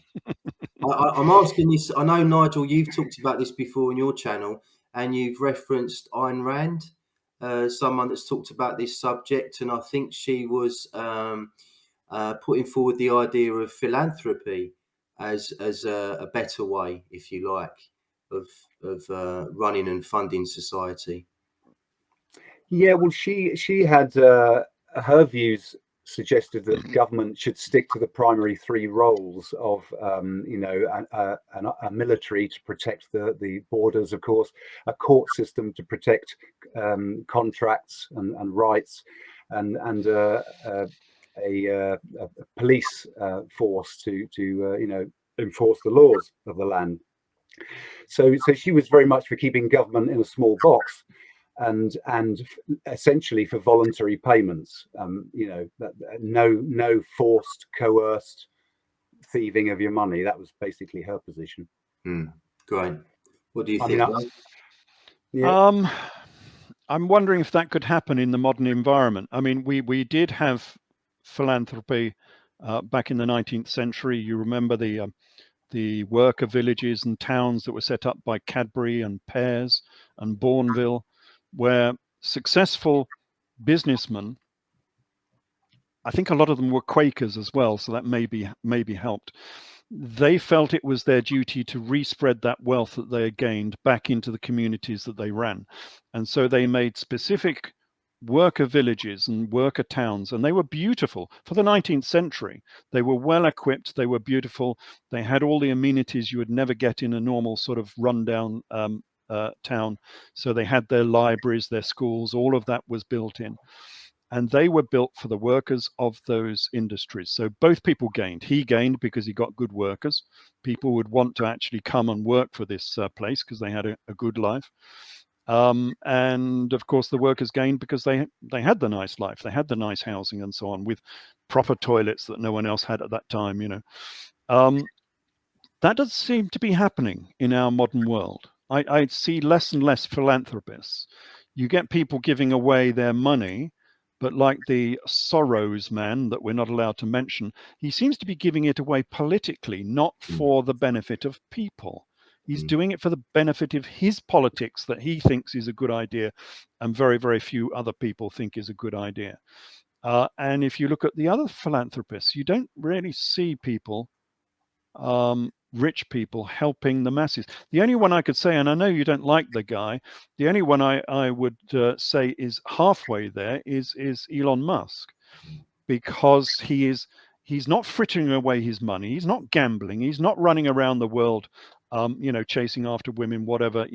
I'm asking this. I know, Nigel, you've talked about this before on your channel, and you've referenced Ayn Rand, someone that's talked about this subject, and I think she was putting forward the idea of philanthropy as a better way, if you like, of running and funding society. Yeah, well, she had her views suggested that government should stick to the primary three roles of, a military to protect the borders, of course, a court system to protect contracts and rights, and a police force to enforce the laws of the land. So she was very much for keeping government in a small box. And essentially for voluntary payments, no forced, coerced thieving of your money. That was basically her position. Great. What do you think? I'm wondering if that could happen in the modern environment. I mean, we did have philanthropy back in the 19th century. You remember the worker villages and towns that were set up by Cadbury and Pears and Bourneville, where successful businessmen, I think a lot of them were Quakers as well, so that maybe helped. They felt it was their duty to respread that wealth that they had gained back into the communities that they ran. And so they made specific worker villages and worker towns, and they were beautiful. For the 19th century, they were well equipped, they were beautiful, they had all the amenities you would never get in a normal sort of rundown town. So they had their libraries, their schools, all of that was built in. And they were built for the workers of those industries. So both people gained. He gained because he got good workers. People would want to actually come and work for this place because they had a good life. And of course, the workers gained because they had the nice life. They had the nice housing and so on, with proper toilets that no one else had at that time, That does seem to be happening in our modern world. I see less and less philanthropists. You get people giving away their money, but like the Soros man that we're not allowed to mention, he seems to be giving it away politically, not for the benefit of people. He's doing it for the benefit of his politics that he thinks is a good idea, and very, very few other people think is a good idea. And if you look at the other philanthropists, you don't really see people, rich people, helping the masses. The only one I could say, and I know you don't like the guy, the only one I would say is halfway there is Elon Musk, because he's not frittering away his money, he's not gambling, he's not running around the world, chasing after women, whatever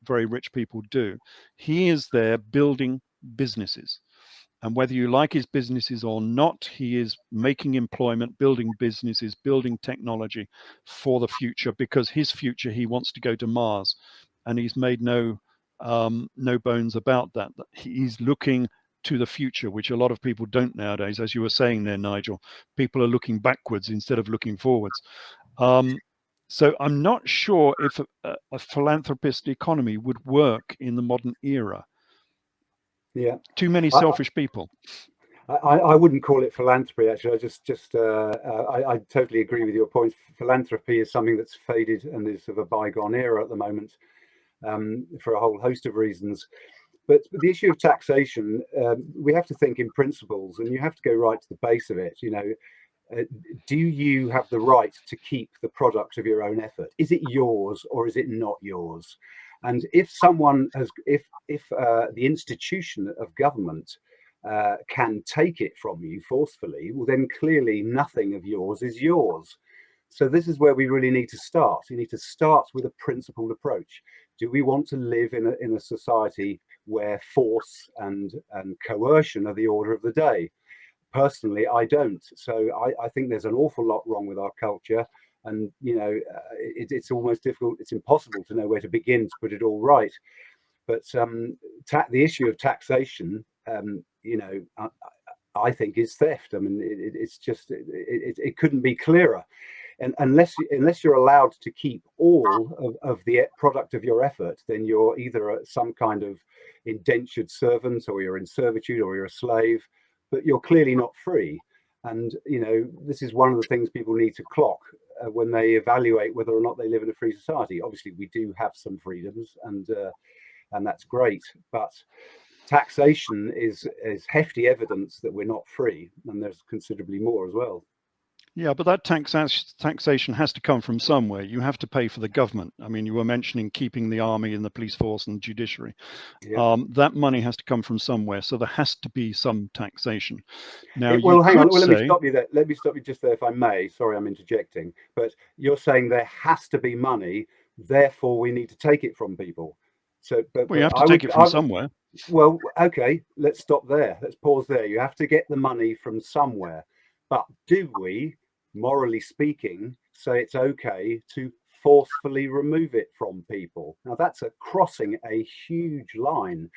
very rich people do. He is there building businesses. And whether you like his businesses or not, he is making employment, building businesses, building technology for the future, because his future, he wants to go to Mars. And he's made no bones about that. He's looking to the future, which a lot of people don't nowadays. As you were saying there, Nigel, people are looking backwards instead of looking forwards. So I'm not sure if a philanthropist economy would work in the modern era. Yeah, too many selfish people. I wouldn't call it philanthropy, actually. I totally agree with your point. Philanthropy is something that's faded and is of a bygone era at the moment, for a whole host of reasons. But the issue of taxation, we have to think in principles, and you have to go right to the base of it. Do you have the right to keep the product of your own effort? Is it yours or is it not yours? And if someone has, if the institution of government can take it from you forcefully, well, then clearly nothing of yours is yours. So this is where we really need to start. You need to start with a principled approach. Do we want to live in a society where force and coercion are the order of the day? Personally, I don't. So I think there's an awful lot wrong with our culture. And, it's almost difficult. It's impossible to know where to begin to put it all right. But the issue of taxation, I think is theft. I mean, it couldn't be clearer. And unless you're allowed to keep all of the product of your effort, then you're either some kind of indentured servant, or you're in servitude, or you're a slave, but you're clearly not free. And, this is one of the things people need to clock when they evaluate whether or not they live in a free society. Obviously, we do have some freedoms, and that's great. But taxation is hefty evidence that we're not free, and there's considerably more as well. Yeah, but that taxation has to come from somewhere. You have to pay for the government. I mean, you were mentioning keeping the army and the police force and the judiciary. Yeah. That money has to come from somewhere. So there has to be some taxation. Now, hang on. Well, let me stop you there. Let me stop you just there, if I may. Sorry, I'm interjecting. But you're saying there has to be money, therefore we need to take it from people. So, but you have to take it from somewhere. Well, okay, let's stop there. Let's pause there. You have to get the money from somewhere. But do we, morally speaking, say it's okay to forcefully remove it from people? Now, that's crossing a huge line.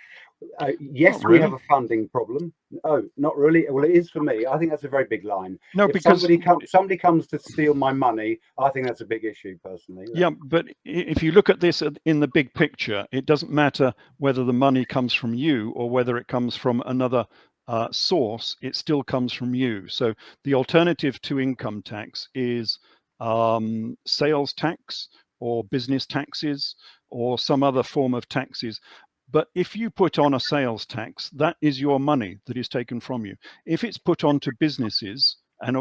Yes, we have a funding problem. Oh, not really. Well, it is for me. I think that's a very big line. No, if because somebody comes to steal my money, I think that's a big issue, personally. Yeah, but if you look at this in the big picture, it doesn't matter whether the money comes from you or whether it comes from another source. It still comes from you. So the alternative to income tax is sales tax or business taxes or some other form of taxes. But if you put on a sales tax, that is your money that is taken from you. If it's put onto businesses, and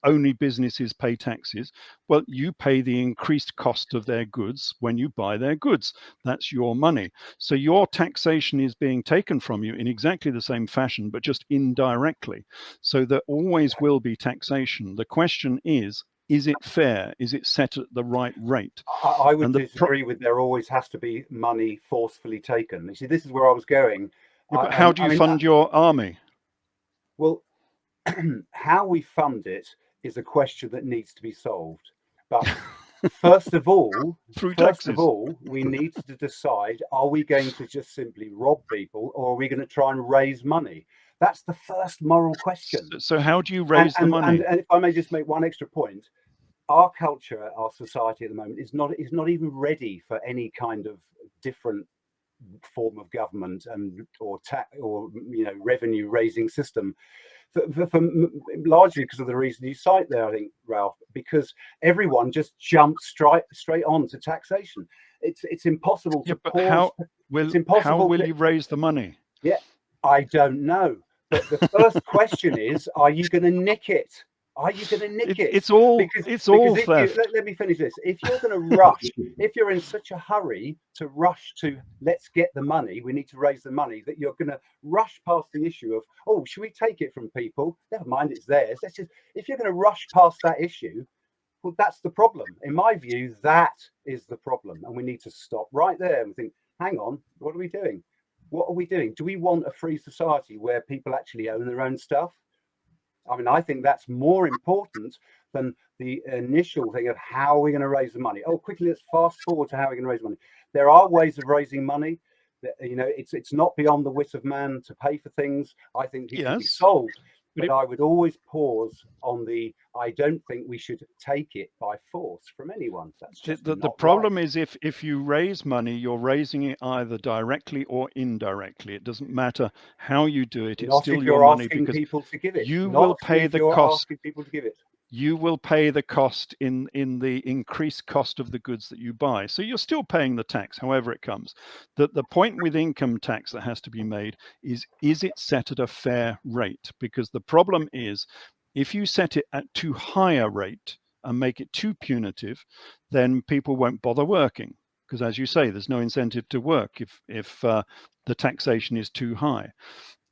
only businesses pay taxes, well, you pay the increased cost of their goods when you buy their goods. That's your money. So your taxation is being taken from you in exactly the same fashion, but just indirectly. So there always will be taxation. The question is it fair? Is it set at the right rate? I would disagree with there always has to be money forcefully taken. You see, this is where I was going. Yeah, but how do you fund your army? Well, how we fund it is a question that needs to be solved. But first of all, we need to decide, are we going to just simply rob people, or are we going to try and raise money? That's the first moral question. So how do you raise the money? And if I may just make one extra point, our culture, our society at the moment is not even ready for any kind of different form of government or revenue raising system. For largely because of the reason you cite there, I think, Ralph, because everyone just jumps straight on to taxation. It's impossible to pause. How will you raise the money? Yeah, I don't know. But the first question is, are you going to nick it? Are you going to nick it? It's all if theft. let me finish this. If you're going to rush, if you're in such a hurry to rush to let's get the money, we need to raise the money, that you're going to rush past the issue of, oh, should we take it from people? Never mind, it's theirs. Let's just, if you're going to rush past that issue, well, that's the problem. In my view, that is the problem. And we need to stop right there and think, hang on, what are we doing? What are we doing? Do we want a free society where people actually own their own stuff? I mean, I think that's more important than the initial thing of how are we going to raise the money. Oh, quickly, let's fast forward to how we're going to raise money. There are ways of raising money. You know, it's not beyond the wit of man to pay for things. I think it can be solved. But I would always pause on the, I don't think we should take it by force from anyone. That's just the problem is if you raise money, you're raising it either directly or indirectly. It doesn't matter how you do it. It's still your money, because people to give it. You will pay the cost. People to give it. You will pay the cost in the increased cost of the goods that you buy. So you're still paying the tax, however it comes. The point with income tax that has to be made is it set at a fair rate? Because the problem is, if you set it at too high a rate and make it too punitive, then people won't bother working. Because as you say, there's no incentive to work if the taxation is too high.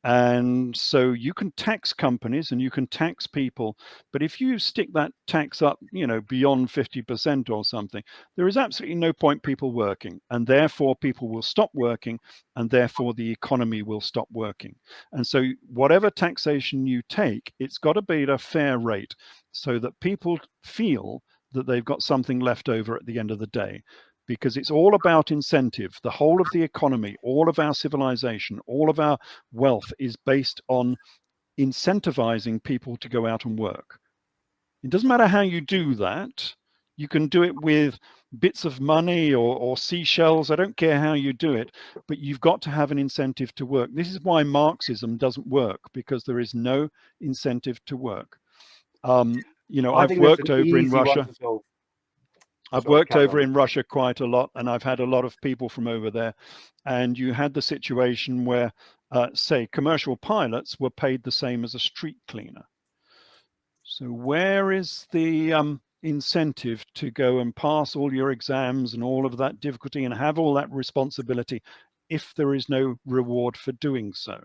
And so you can tax companies and you can tax people, but if you stick that tax up, you know, beyond 50% or something, there is absolutely no point people working, and therefore people will stop working, and therefore the economy will stop working. And so whatever taxation you take, it's got to be at a fair rate so that people feel that they've got something left over at the end of the day. Because it's all about incentive. The whole of the economy, all of our civilization, all of our wealth is based on incentivizing people to go out and work. It doesn't matter how you do that. You can do it with bits of money or seashells. I don't care how you do it, but you've got to have an incentive to work. This is why Marxism doesn't work, because there is no incentive to work. You know, I've worked over in Russia. I've worked over in Russia quite a lot, and I've had a lot of people from over there. And you had the situation where, say, commercial pilots were paid the same as a street cleaner. So where is the incentive to go and pass all your exams and all of that difficulty and have all that responsibility if there is no reward for doing so?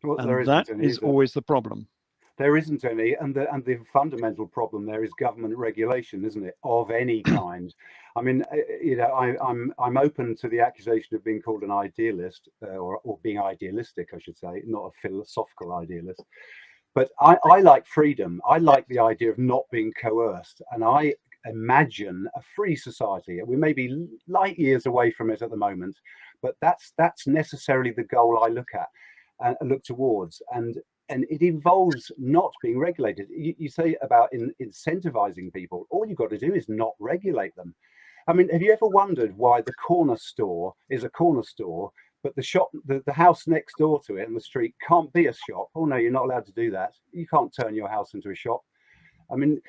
Well, and that is always the problem. There isn't any, and the fundamental problem there is government regulation, isn't it, of any kind? I mean, you know, I'm open to the accusation of being called an idealist, or being idealistic, I should say, not a philosophical idealist. But I like freedom. I like the idea of not being coerced, and I imagine a free society. We may be light years away from it at the moment, but that's necessarily the goal I look at and look towards. And it involves not being regulated. You say about incentivizing people. All you've got to do is not regulate them. I mean, have you ever wondered why the corner store is a corner store, but the shop, the house next door to it in the street can't be a shop? Oh no, you're not allowed to do that. You can't turn your house into a shop. I mean,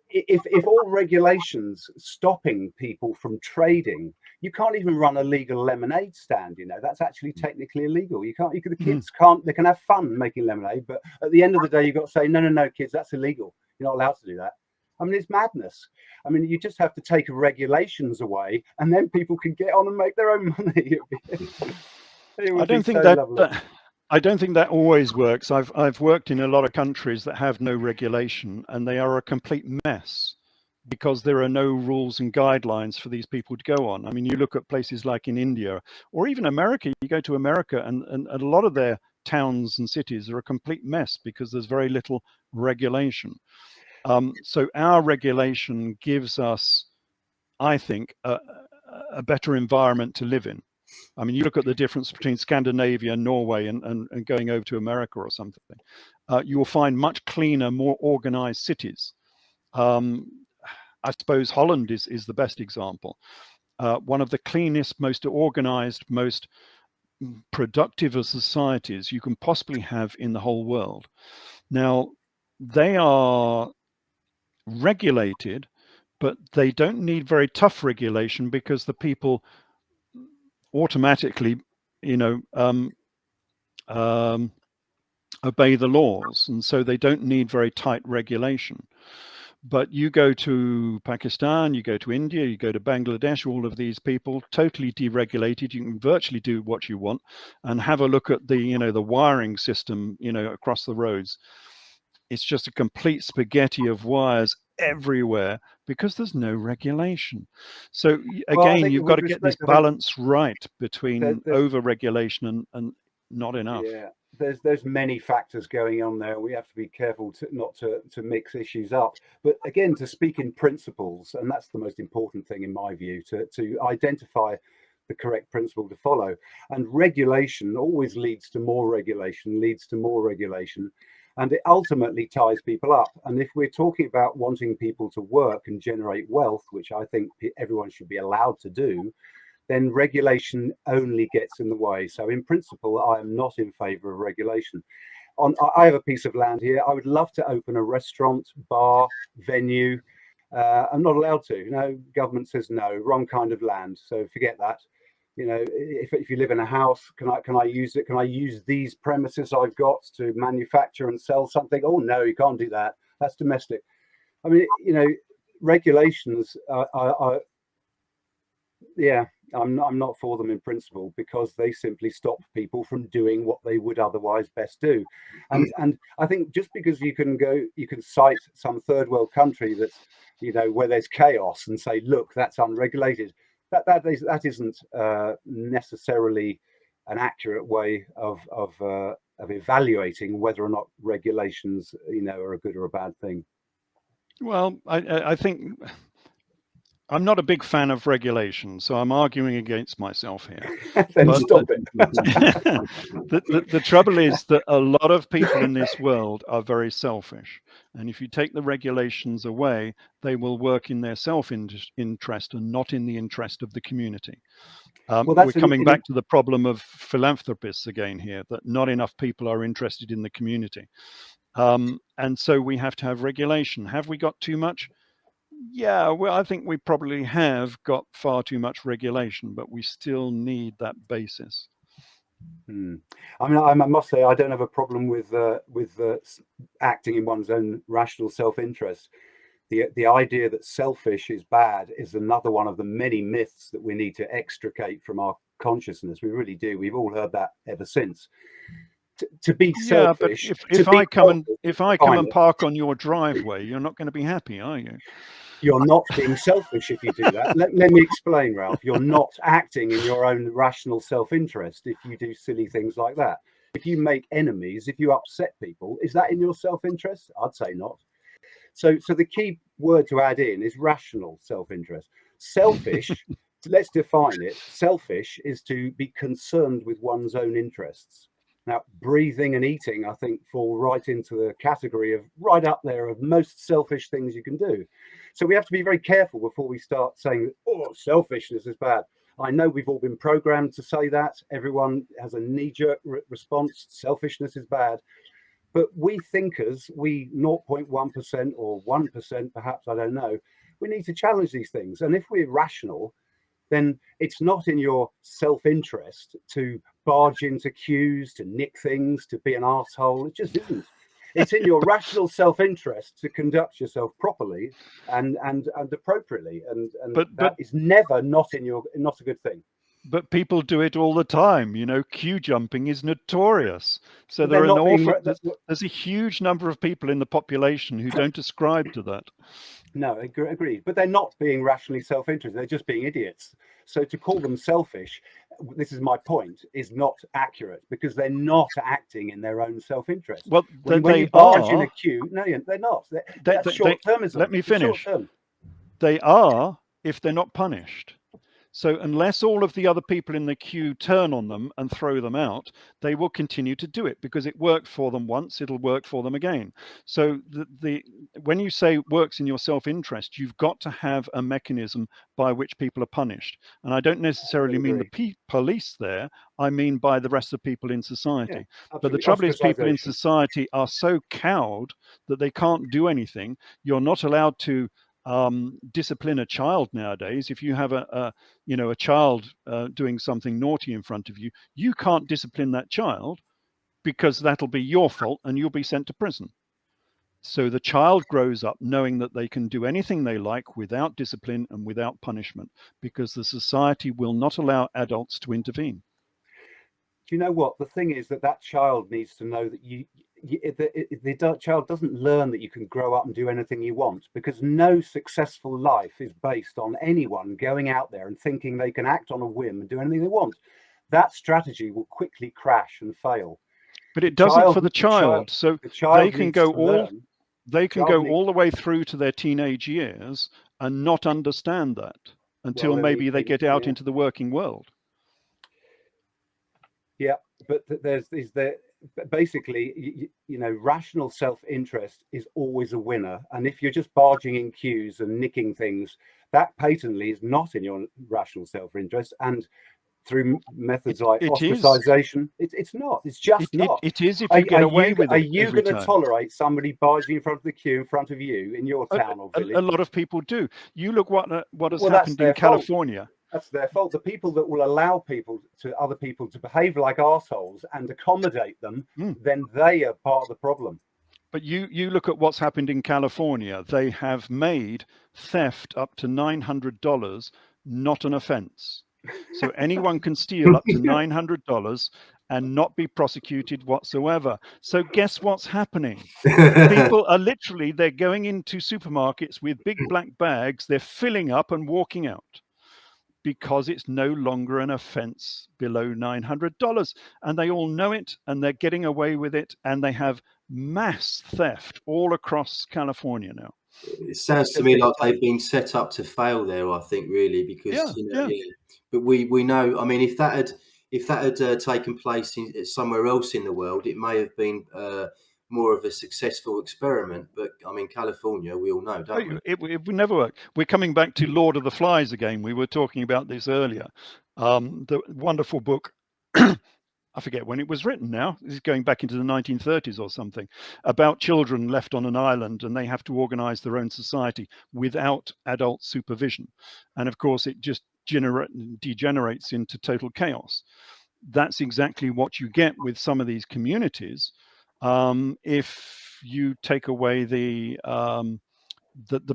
if all regulations stopping people from trading, you can't even run a legal lemonade stand. You know, that's actually technically illegal. The kids can't. They can have fun making lemonade, but at the end of the day, you've got to say, no, kids, that's illegal. You're not allowed to do that. I mean, it's madness. I mean, you just have to take regulations away, and then people can get on and make their own money. I don't think that always works. I've worked in a lot of countries that have no regulation, and they are a complete mess because there are no rules and guidelines for these people to go on. I mean, you look at places like in India or even America. You go to America, and a lot of their towns and cities are a complete mess because there's very little regulation. So our regulation gives us, I think, a better environment to live in. I mean, you look at the difference between Scandinavia, Norway, and going over to America or something. You will find much cleaner, more organized cities. I suppose Holland is the best example. One of the cleanest, most organized, most productive of societies you can possibly have in the whole world. Now, they are regulated, but they don't need very tough regulation because the people automatically, you know, obey the laws, and so they don't need very tight regulation. But you go to Pakistan, you go to India, you go to Bangladesh, all of these people totally deregulated. You can virtually do what you want, and have a look at the the wiring system across the roads. It's just a complete spaghetti of wires everywhere because there's no regulation. So Well, I again, think you've got with to get this respect, I think balance right between there's over regulation and not enough. yeah, there's many factors going on there. We have to be careful not to mix issues up. But again, to speak in principles, and that's the most important thing in my view, to identify the correct principle to follow. And regulation always leads to more regulation, leads to more regulation, and it ultimately ties people up. And if we're talking about wanting people to work and generate wealth, which I think everyone should be allowed to do, then regulation only gets in the way. So in principle, I am not in favor of regulation. I have a piece of land here. I would love to open a restaurant, bar, venue. I'm not allowed to. Government says no, wrong kind of land. So forget that. If you live in a house, can I use it? Can I use these premises I've got to manufacture and sell something? Oh no, you can't do that. That's domestic. I mean, regulations are yeah, I'm not for them in principle because they simply stop people from doing what they would otherwise best do. And I think just because you can cite some third world country that's where there's chaos and say, look, that's unregulated. That isn't necessarily an accurate way of evaluating whether or not regulations are a good or a bad thing. Well, I think I'm not a big fan of regulation, so I'm arguing against myself here. Then But stop it. the trouble is that a lot of people in this world are very selfish. And if you take the regulations away, they will work in their self-interest and not in the interest of the community. Well, We're coming back to the problem of philanthropists again here, that not enough people are interested in the community. And so we have to have regulation. Have we got too much? Yeah, well, I think we probably have got far too much regulation, but we still need that basis. I mean, I must say I don't have a problem with acting in one's own rational self-interest. The idea that selfish is bad is another one of the many myths that we need to extricate from our consciousness. We really do. We've all heard that ever since. To be selfish. Yeah, but if I come and park on your driveway, you're not going to be happy, are you? You're not being selfish if you do that. Let me explain, Ralph. You're not acting in your own rational self-interest if you do silly things like that. If you make enemies, if you upset people, is that in your self-interest? I'd say not. So the key word to add in is rational self-interest. Selfish, let's define it. Selfish is to be concerned with one's own interests. Now, breathing and eating, I think, fall right into the category of right up there of most selfish things you can do. So we have to be very careful before we start saying, oh, selfishness is bad. I know we've all been programmed to say that. Everyone has a knee-jerk response. Selfishness is bad. But we thinkers, we 0.1% or 1%, perhaps, I don't know, we need to challenge these things. And if we're rational, then it's not in your self-interest to barge into queues, to nick things, to be an arsehole. It just isn't. It's in your rational self-interest to conduct yourself properly and appropriately. And that is never not a good thing. But people do it all the time. Queue jumping is notorious. So there's a huge number of people in the population who don't ascribe to that. No, agreed. But they're not being rationally self-interested. They're just being idiots. So to call them selfish, this is my point, is not accurate because they're not acting in their own self-interest. Well, when you barge in a queue, no, they're not. That's short-termism. Let me finish. They are if they're not punished. So unless all of the other people in the queue turn on them and throw them out, they will continue to do it because it worked for them once, it'll work for them again. So when you say works in your self-interest, you've got to have a mechanism by which people are punished. And I don't necessarily mean the police there, I mean by the rest of people in society. Yeah, but the trouble is people in society are so cowed that they can't do anything. You're not allowed to discipline a child nowadays. If you have a child doing something naughty in front of you, you can't discipline that child because that'll be your fault and you'll be sent to prison. So the child grows up knowing that they can do anything they like without discipline and without punishment, because the society will not allow adults to intervene. Do you know what? The thing is that child needs to know that the child doesn't learn that you can grow up and do anything you want, because no successful life is based on anyone going out there and thinking they can act on a whim and do anything they want. That strategy will quickly crash and fail. But it doesn't for the child. So they can go all the way through to their teenage years and not understand that until maybe they get out into the working world. Yeah, but basically, rational self-interest is always a winner. And if you're just barging in queues and nicking things, that patently is not in your rational self-interest. And through methods like ostracization, it's not. It's just not. It is if you get away with it. Are you going to tolerate somebody barging in front of the queue in front of you in your town or village? A lot of people do. You look what has happened in California. That's their fault. The people that will allow other people to behave like assholes and accommodate them, then they are part of the problem. But you look at what's happened in California. They have made theft up to $900 not an offense. So anyone can steal up to $900 and not be prosecuted whatsoever. So guess what's happening? People are they're going into supermarkets with big black bags. They're filling up and walking out, because it's no longer an offense below $900. And they all know it, and they're getting away with it, and they have mass theft all across California now. It sounds to me like they've been set up to fail there, I think, really, because but we know, I mean, if that had taken place somewhere else in the world, it may have been more of a successful experiment. But I mean, California, we all know, don't we? It would never work. We're coming back to Lord of the Flies again. We were talking about this earlier. The wonderful book, I forget when it was written now. This is going back into the 1930s or something, about children left on an island and they have to organize their own society without adult supervision. And of course, it just degenerates into total chaos. That's exactly what you get with some of these communities. If you take away the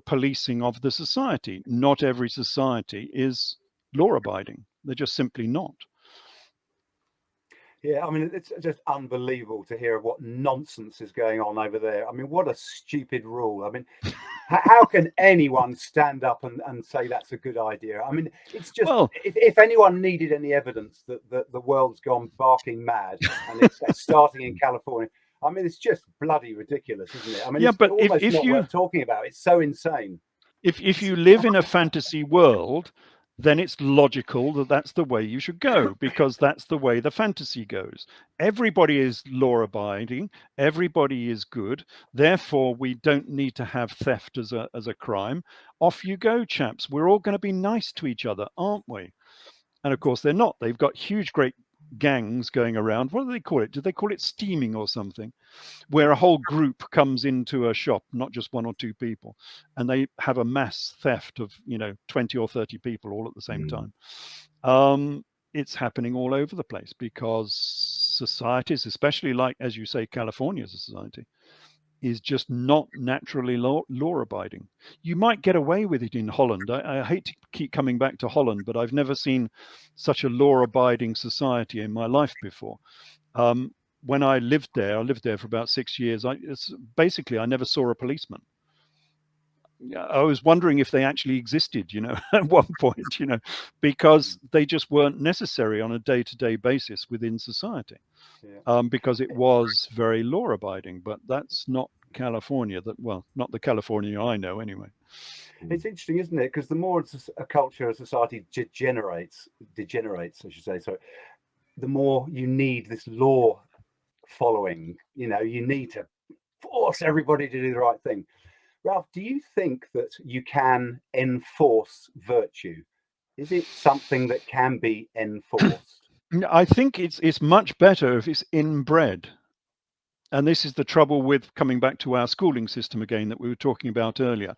policing of the society. Not every society is law-abiding. They're just simply not. Yeah, I mean, it's just unbelievable to hear what nonsense is going on over there. I mean, what a stupid rule. I mean, how can anyone stand up and say that's a good idea? I mean, it's just, if anyone needed any evidence that the world's gone barking mad and it's starting in California, I mean, it's just bloody ridiculous, isn't it? I mean, it's but almost if not worth talking about. It's so insane. If you live in a fantasy world, then it's logical that that's the way you should go, because that's the way the fantasy goes. Everybody is law-abiding. Everybody is good. Therefore, we don't need to have theft as a crime. Off you go, chaps. We're all going to be nice to each other, aren't we? And of course, they're not. They've got huge, great gangs going around. What do they call it? Do they call it steaming or something? Where a whole group comes into a shop, not just one or two people, and they have a mass theft of 20 or 30 people all at the same time. It's happening all over the place because societies, especially like, as you say, California's a society, is just not naturally law-abiding. You might get away with it in Holland. I hate to keep coming back to Holland, but I've never seen such a law-abiding society in my life before. When I lived there for about 6 years. I never saw a policeman. I was wondering if they actually existed, at one point, because they just weren't necessary on a day-to-day basis within society, because it was very law-abiding. But that's not California. Not the California I know, anyway. It's interesting, isn't it? Because the more a culture, a society degenerates, I should say. So, the more you need this law following. You need to force everybody to do the right thing. Ralph, do you think that you can enforce virtue? Is it something that can be enforced? I think it's much better if it's inbred. And this is the trouble with coming back to our schooling system again that we were talking about earlier.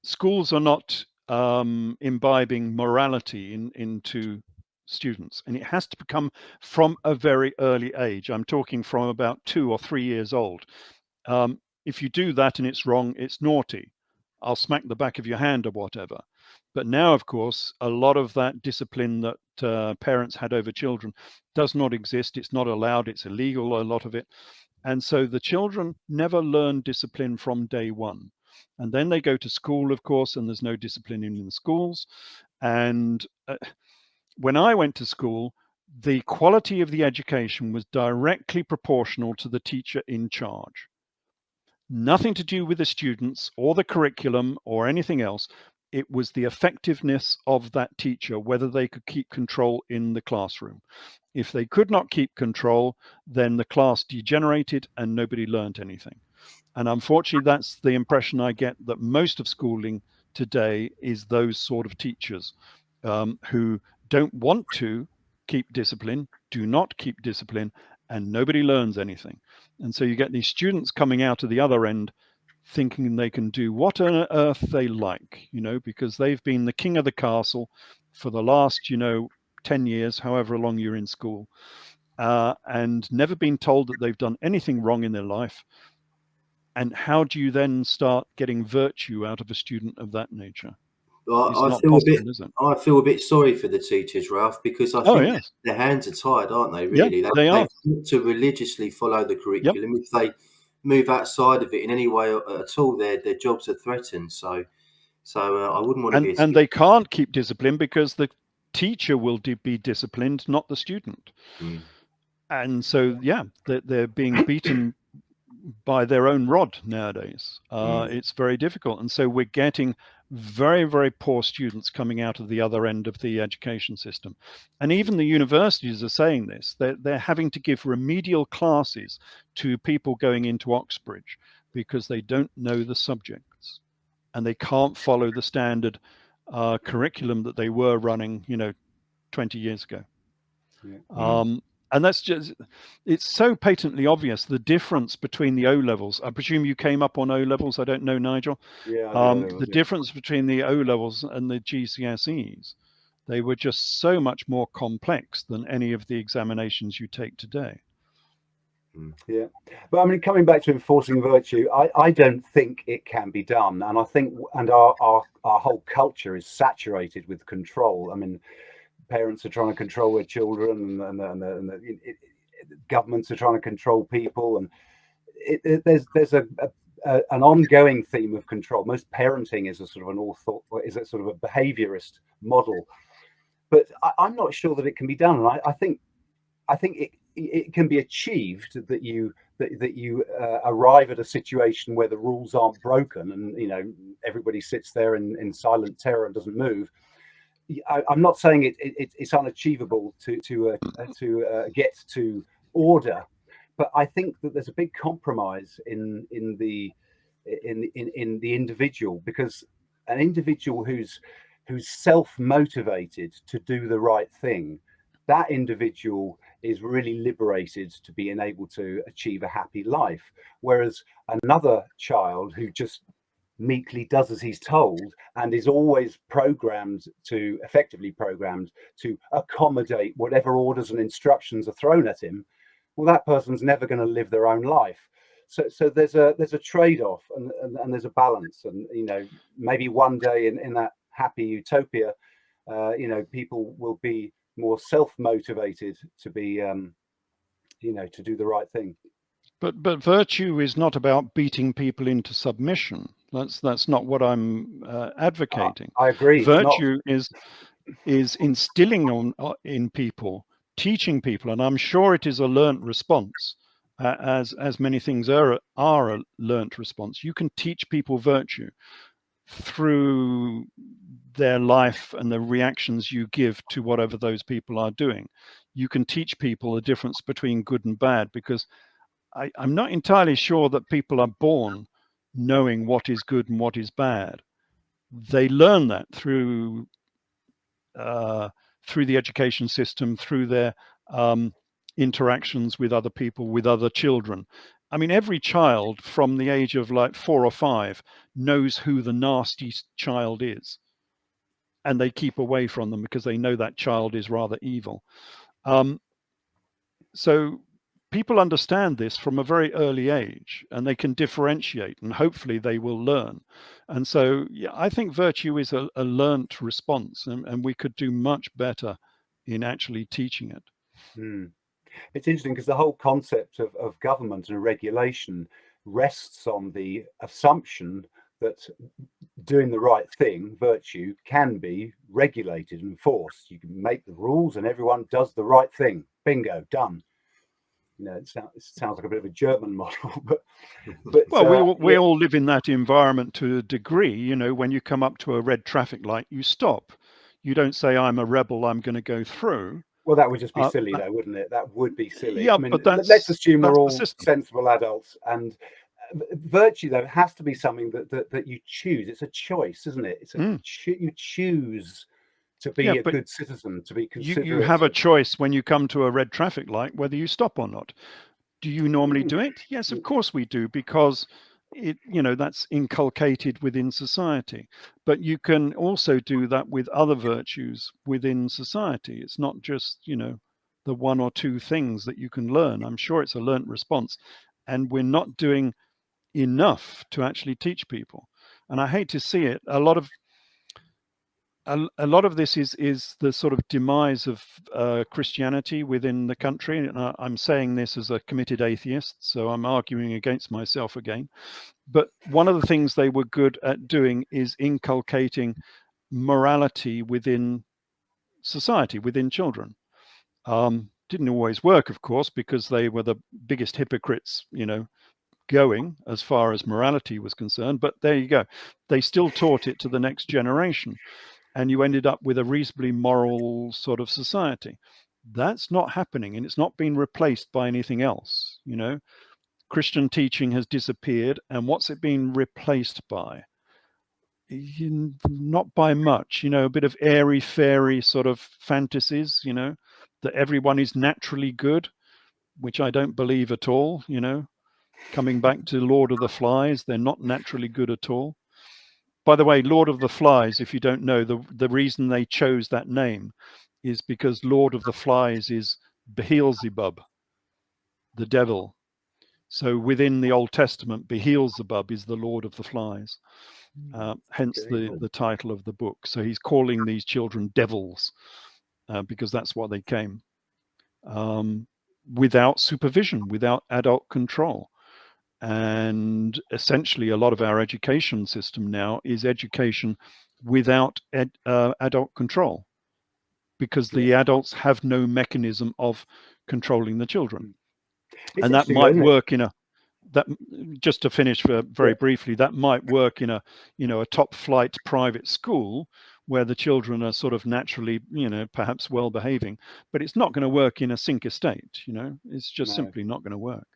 Schools are not imbibing morality into students, and it has to become from a very early age. I'm talking from about 2 or 3 years old. If you do that and it's wrong, it's naughty. I'll smack the back of your hand or whatever. But now, of course, a lot of that discipline that parents had over children does not exist. It's not allowed. It's illegal, a lot of it. And so the children never learn discipline from day one. And then they go to school, of course, and there's no discipline in the schools. And when I went to school, the quality of the education was directly proportional to the teacher in charge. Nothing to do with the students or the curriculum or anything else. It was the effectiveness of that teacher, whether they could keep control in the classroom. If they could not keep control, then the class degenerated and nobody learned anything. And unfortunately, that's the impression I get, that most of schooling today is those sort of teachers who don't want to keep discipline, do not keep discipline, and nobody learns anything. And so you get these students coming out of the other end thinking they can do what on earth they like, because they've been the king of the castle for the last, 10 years, however long you're in school, and never been told that they've done anything wrong in their life. And how do you then start getting virtue out of a student of that nature? I feel a bit sorry for the teachers, Ralph, because I think yes, their hands are tied, aren't they? Really, yeah, they are. to religiously follow the curriculum. Yep. If they move outside of it in any way at all, their jobs are threatened. So I wouldn't want to be. And they can't keep discipline because the teacher will be disciplined, not the student. And so, they're being beaten by their own rod nowadays. It's very difficult. And so we're getting very, very poor students coming out of the other end of the education system. And even the universities are saying this. They're having to give remedial classes to people going into Oxbridge because they don't know the subjects and they can't follow the standard curriculum that they were running, 20 years ago. And that's just, it's so patently obvious, the difference between the O-levels. I presume you came up on O-levels. I don't know, Nigel. The difference between the O-levels and the GCSEs, they were just so much more complex than any of the examinations you take today. Yeah, but I mean, coming back to enforcing virtue, I don't think it can be done. And I think, and our whole culture is saturated with control. I mean, parents are trying to control their children, and the governments are trying to control people, and there's an ongoing theme of control. Most parenting is a sort of a behaviourist model, but I'm not sure that it can be done. And I think it can be achieved that you arrive at a situation where the rules aren't broken, and everybody sits there in silent terror and doesn't move. I'm not saying it's unachievable to get to order, but I think that there's a big compromise in the individual, because an individual who's self-motivated to do the right thing, that individual is really liberated to be able to achieve a happy life, whereas another child who just meekly does as he's told and is always effectively programmed to accommodate whatever orders and instructions are thrown at him, well, that person's never going to live their own life. So there's a trade-off, and there's a balance, and maybe one day in that happy utopia, people will be more self-motivated to be to do the right thing. But virtue is not about beating people into submission. That's not what I'm advocating. I agree. Virtue is instilling in people, teaching people, and I'm sure it is a learnt response, as many things are a learnt response. You can teach people virtue through their life and the reactions you give to whatever those people are doing. You can teach people the difference between good and bad, because I'm not entirely sure that people are born knowing what is good and what is bad. They learn that through the education system, through their interactions with other people, with other children. I mean, every child from the age of like 4 or 5 knows who the nasty child is. and they keep away from them because they know that child is rather evil. So people understand this from a very early age, and they can differentiate, and hopefully they will learn. And so, yeah, I think virtue is a learnt response, and we could do much better in actually teaching it. It's interesting because the whole concept of government and regulation rests on the assumption that doing the right thing, virtue, can be regulated and enforced. You can make the rules and everyone does the right thing. Bingo, done. You know, it sounds like a bit of a German model, but well, we all live in that environment to a degree. You know, when you come up to a red traffic light, you stop. You don't say, "I'm a rebel, I'm going to go through." Well, that would just be silly, though, wouldn't it? That would be silly. Yeah, I mean, but let's assume we're all the system. sensible adults, and virtue, though, has to be something that you choose. It's a choice, isn't it? It's you choose to be a good citizen, to be considerate. You have a choice when you come to a red traffic light whether you stop or not. Do you normally do it? Yes, of course we do, because that's inculcated within society. But you can also do that with other virtues within society. It's not just the one or two things that you can learn. I'm sure it's a learnt response, and we're not doing enough to actually teach people. And I hate to see it. A lot of this is the sort of demise of Christianity within the country. And I'm saying this as a committed atheist, so I'm arguing against myself again. But one of the things they were good at doing is inculcating morality within society, within children. Didn't always work, of course, because they were the biggest hypocrites, going as far as morality was concerned. But there you go. They still taught it to the next generation. And you ended up with a reasonably moral sort of society. That's not happening, and it's not been replaced by anything else. Christian teaching has disappeared, and what's it been replaced by? Not by much. A bit of airy fairy sort of fantasies. That everyone is naturally good, which I don't believe at all. Coming back to Lord of the Flies, they're not naturally good at all. By the way, Lord of the Flies, if you don't know, the reason they chose that name is because Lord of the Flies is Beelzebub, the devil. So within the Old Testament, Beelzebub is the Lord of the Flies, hence the title of the book. So he's calling these children devils because that's what they came, without supervision, without adult control. And essentially, a lot of our education system now is education without adult control, because the adults have no mechanism of controlling the children. And that might work just to finish very briefly, that might work in a top flight private school where the children are sort of naturally, perhaps well behaving, but it's not going to work in a sink estate. It's just simply not going to work.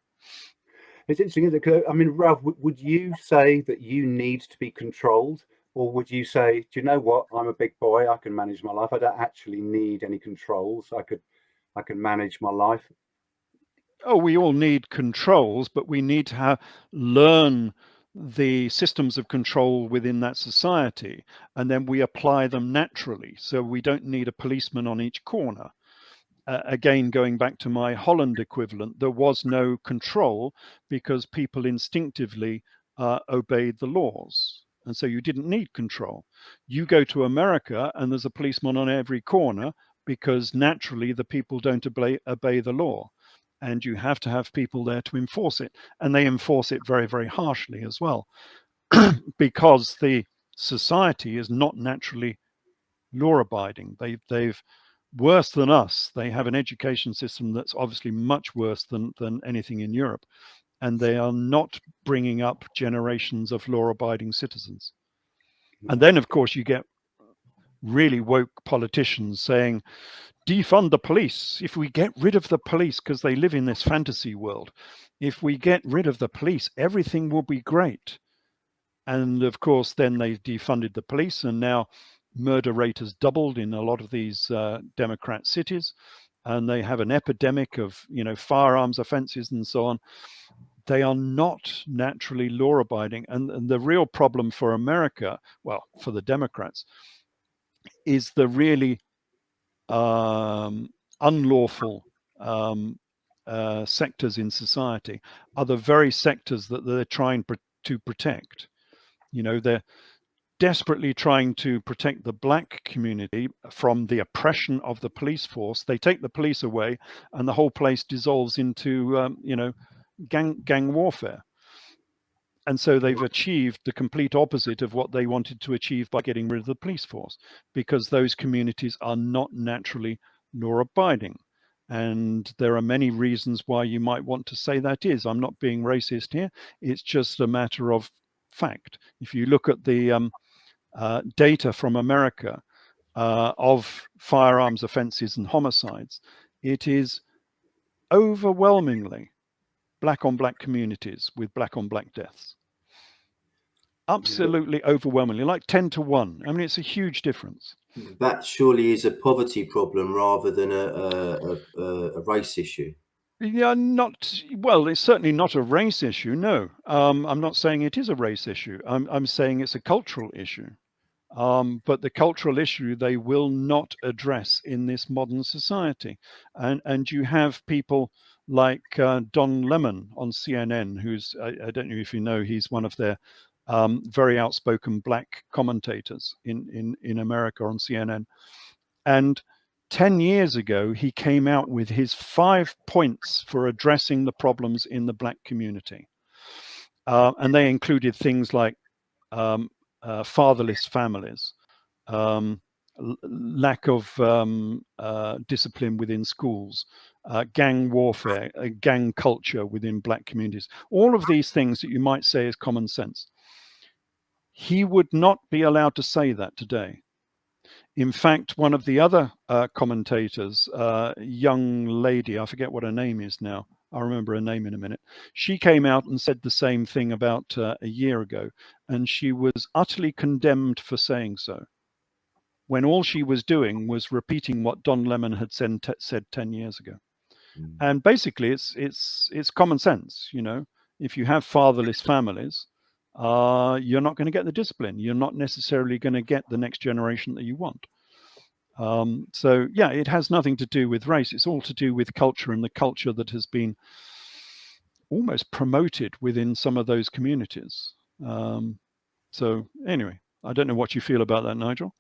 It's interesting, isn't it? I mean, Ralph, would you say that you need to be controlled, or would you say, do you know what? I'm a big boy. I can manage my life. I don't actually need any controls. I can manage my life. Oh, we all need controls, but we need to learn the systems of control within that society, and then we apply them naturally. So we don't need a policeman on each corner. Again, going back to my Holland equivalent, there was no control because people instinctively obeyed the laws. And so you didn't need control. You go to America and there's a policeman on every corner because naturally the people don't obey the law. And you have to have people there to enforce it. And they enforce it very, very harshly as well, because the society is not naturally law-abiding. They've worse than us. They have an education system that's obviously much worse than anything in Europe. And they are not bringing up generations of law-abiding citizens. And then, of course, you get really woke politicians saying, defund the police. If we get rid of the police, because they live in this fantasy world, if we get rid of the police, everything will be great. And of course, then they defunded the police, and now murder rate has doubled in a lot of these Democrat cities, and they have an epidemic of firearms offenses and so on. They are not naturally law-abiding, and the real problem for America, well, for the Democrats, is the really unlawful sectors in society are the very sectors that they're trying to protect. You know, they're desperately trying to protect the black community from the oppression of the police force. They take the police away, and the whole place dissolves into, you know, gang warfare. And so they've achieved the complete opposite of what they wanted to achieve by getting rid of the police force, because those communities are not naturally law-abiding. And there are many reasons why you might want to say that is. I'm not being racist here. It's just a matter of fact. If you look at the data from America of firearms offenses and homicides, it is overwhelmingly black on black communities with black on black deaths. Absolutely overwhelmingly, like 10 to 1. I mean, it's a huge difference. That surely is a poverty problem rather than a race issue. Yeah, not well. It's certainly not a race issue. No, I'm not saying it is a race issue. I'm saying it's a cultural issue. But the cultural issue they will not address in this modern society, and you have people like Don Lemon on CNN, who's I don't know if you know, he's one of their very outspoken black commentators in America on CNN. And 10 years ago, he came out with his 5 points for addressing the problems in the black community. And they included things like fatherless families, lack of discipline within schools, gang warfare, gang culture within black communities, all of these things that you might say is common sense. He would not be allowed to say that today. In fact, one of the other commentators, young lady, I forget what her name is now, I'll remember her name in a minute, she came out and said the same thing about a year ago, and she was utterly condemned for saying so, when all she was doing was repeating what Don Lemon had said 10 years ago. And basically, it's common sense. You know, if you have fatherless families, you're not going to get the discipline. You're not necessarily going to get the next generation that you want. So yeah, it has nothing to do with race. It's all to do with culture, and the culture that has been almost promoted within some of those communities. So anyway, I don't know what you feel about that, Nigel.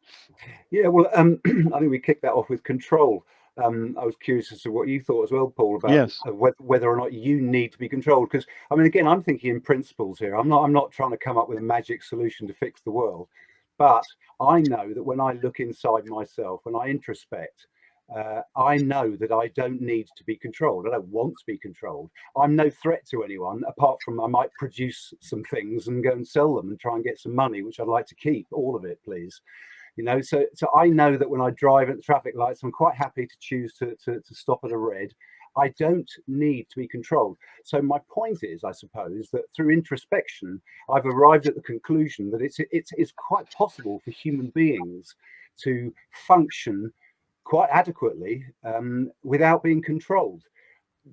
Yeah, well, I think we kicked that off with control. I was curious as to what you thought as well, Paul, about Yes. Whether or not you need to be controlled. Because I mean, again, I'm thinking in principles here. I'm not trying to come up with a magic solution to fix the world, but I know that when I look inside myself, when I introspect, I know that I don't need to be controlled. I don't want to be controlled. I'm no threat to anyone, apart from I might produce some things and go and sell them and try and get some money, which I'd like to keep, all of it, please. You know, so I know that when I drive at the traffic lights, I'm quite happy to choose to stop at a red. I don't need to be controlled. So my point is, I suppose, that through introspection, I've arrived at the conclusion that it's quite possible for human beings to function quite adequately without being controlled.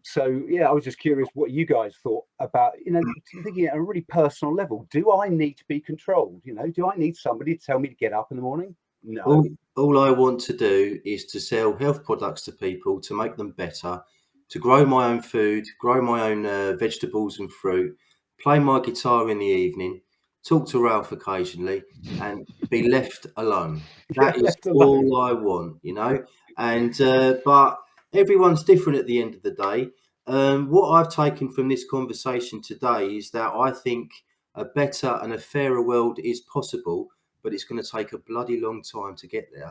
So yeah, I was just curious what you guys thought about, you know, thinking at a really personal level. Do I need to be controlled? You know, do I need somebody to tell me to get up in the morning? No. All I want to do is to sell health products to people, to make them better, to grow my own food, grow my own vegetables and fruit, play my guitar in the evening, talk to Ralph occasionally, and be left alone. That is all I want, you know. And but everyone's different at the end of the day. What I've taken from this conversation today is that I think a better and a fairer world is possible, but it's going to take a bloody long time to get there.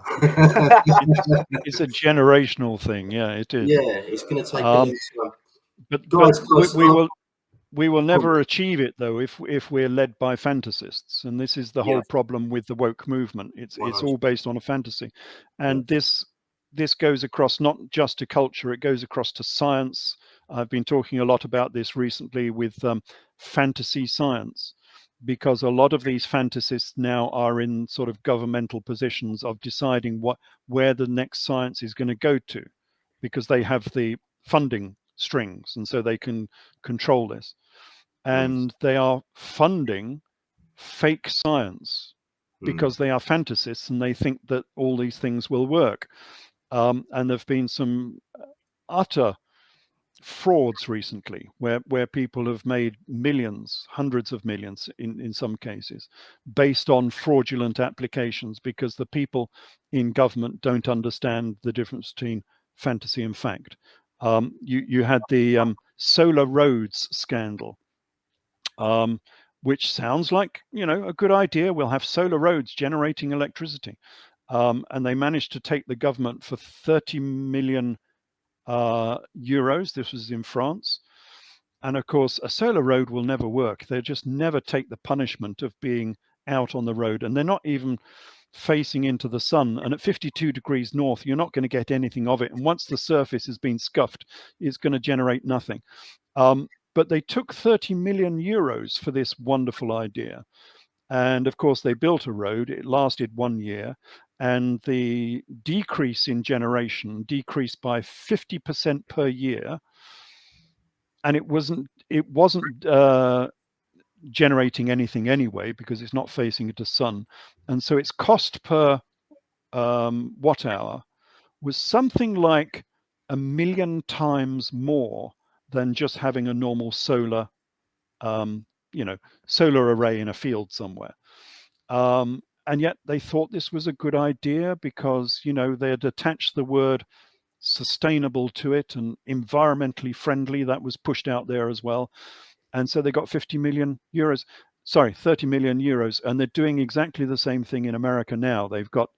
It's a generational thing. Yeah, it is. Yeah, it's going to take a long time. But Guys, we will never achieve it, though, if we're led by fantasists. And this is the whole problem with the woke movement. It's all based on a fantasy. And this goes across not just to culture, it goes across to science. I've been talking a lot about this recently with fantasy science, because a lot of these fantasists now are in sort of governmental positions of deciding where the next science is going to go to, because they have the funding strings, and so they can control this. And they are funding fake science because they are fantasists and they think that all these things will work. And there have been some utter frauds recently where people have made millions, hundreds of millions in some cases, based on fraudulent applications, because the people in government don't understand the difference between fantasy and fact. You had the solar roads scandal, which sounds like, a good idea. We'll have solar roads generating electricity. And they managed to take the government for 30 million euros. This was in France. And of course, a solar road will never work. They just never take the punishment of being out on the road. And they're not even facing into the sun. And at 52 degrees north, you're not going to get anything of it. And once the surface has been scuffed, it's going to generate nothing. But they took 30 million euros for this wonderful idea. And of course, they built a road. It lasted 1 year. And the decrease in generation decreased by 50% per year. And it wasn't generating anything anyway, because it's not facing the sun. And so its cost per watt hour was something like 1 million times more than just having a normal solar array in a field somewhere. And yet they thought this was a good idea because, they had attached the word sustainable to it, and environmentally friendly, that was pushed out there as well. And so they got 30 million euros. And they're doing exactly the same thing in America now. They've got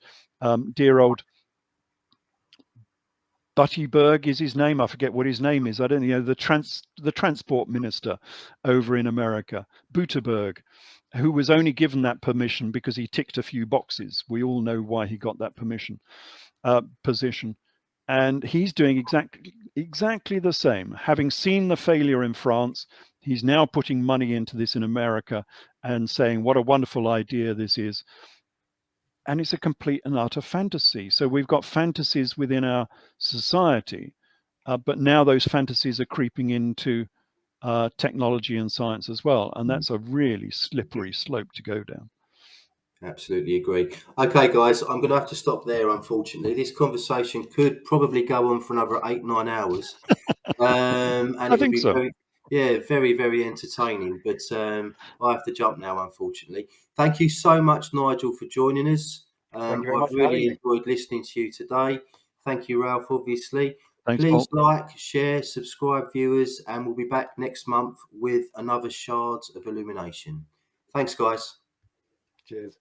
dear old Buttigieg is his name. I forget what his name is. I don't know. The transport minister over in America, Buttigieg, who was only given that permission because he ticked a few boxes. We all know why he got that position. And he's doing exactly the same. Having seen the failure in France, he's now putting money into this in America and saying what a wonderful idea this is. And it's a complete and utter fantasy. So we've got fantasies within our society, but now those fantasies are creeping into technology and science as well. And that's a really slippery slope to go down. Absolutely agree. Okay, guys, I'm going to have to stop there, unfortunately. This conversation could probably go on for another 8-9 hours. And I think so. Very, very entertaining. But I have to jump now, unfortunately. Thank you so much, Nigel, for joining us. Thank you very much I've really enjoyed listening to you today. Thank you, Ralph, obviously. Thanks, Please Paul. like, share, subscribe, viewers, and we'll be back next month with another Shards of Illumination. Thanks, guys. Cheers.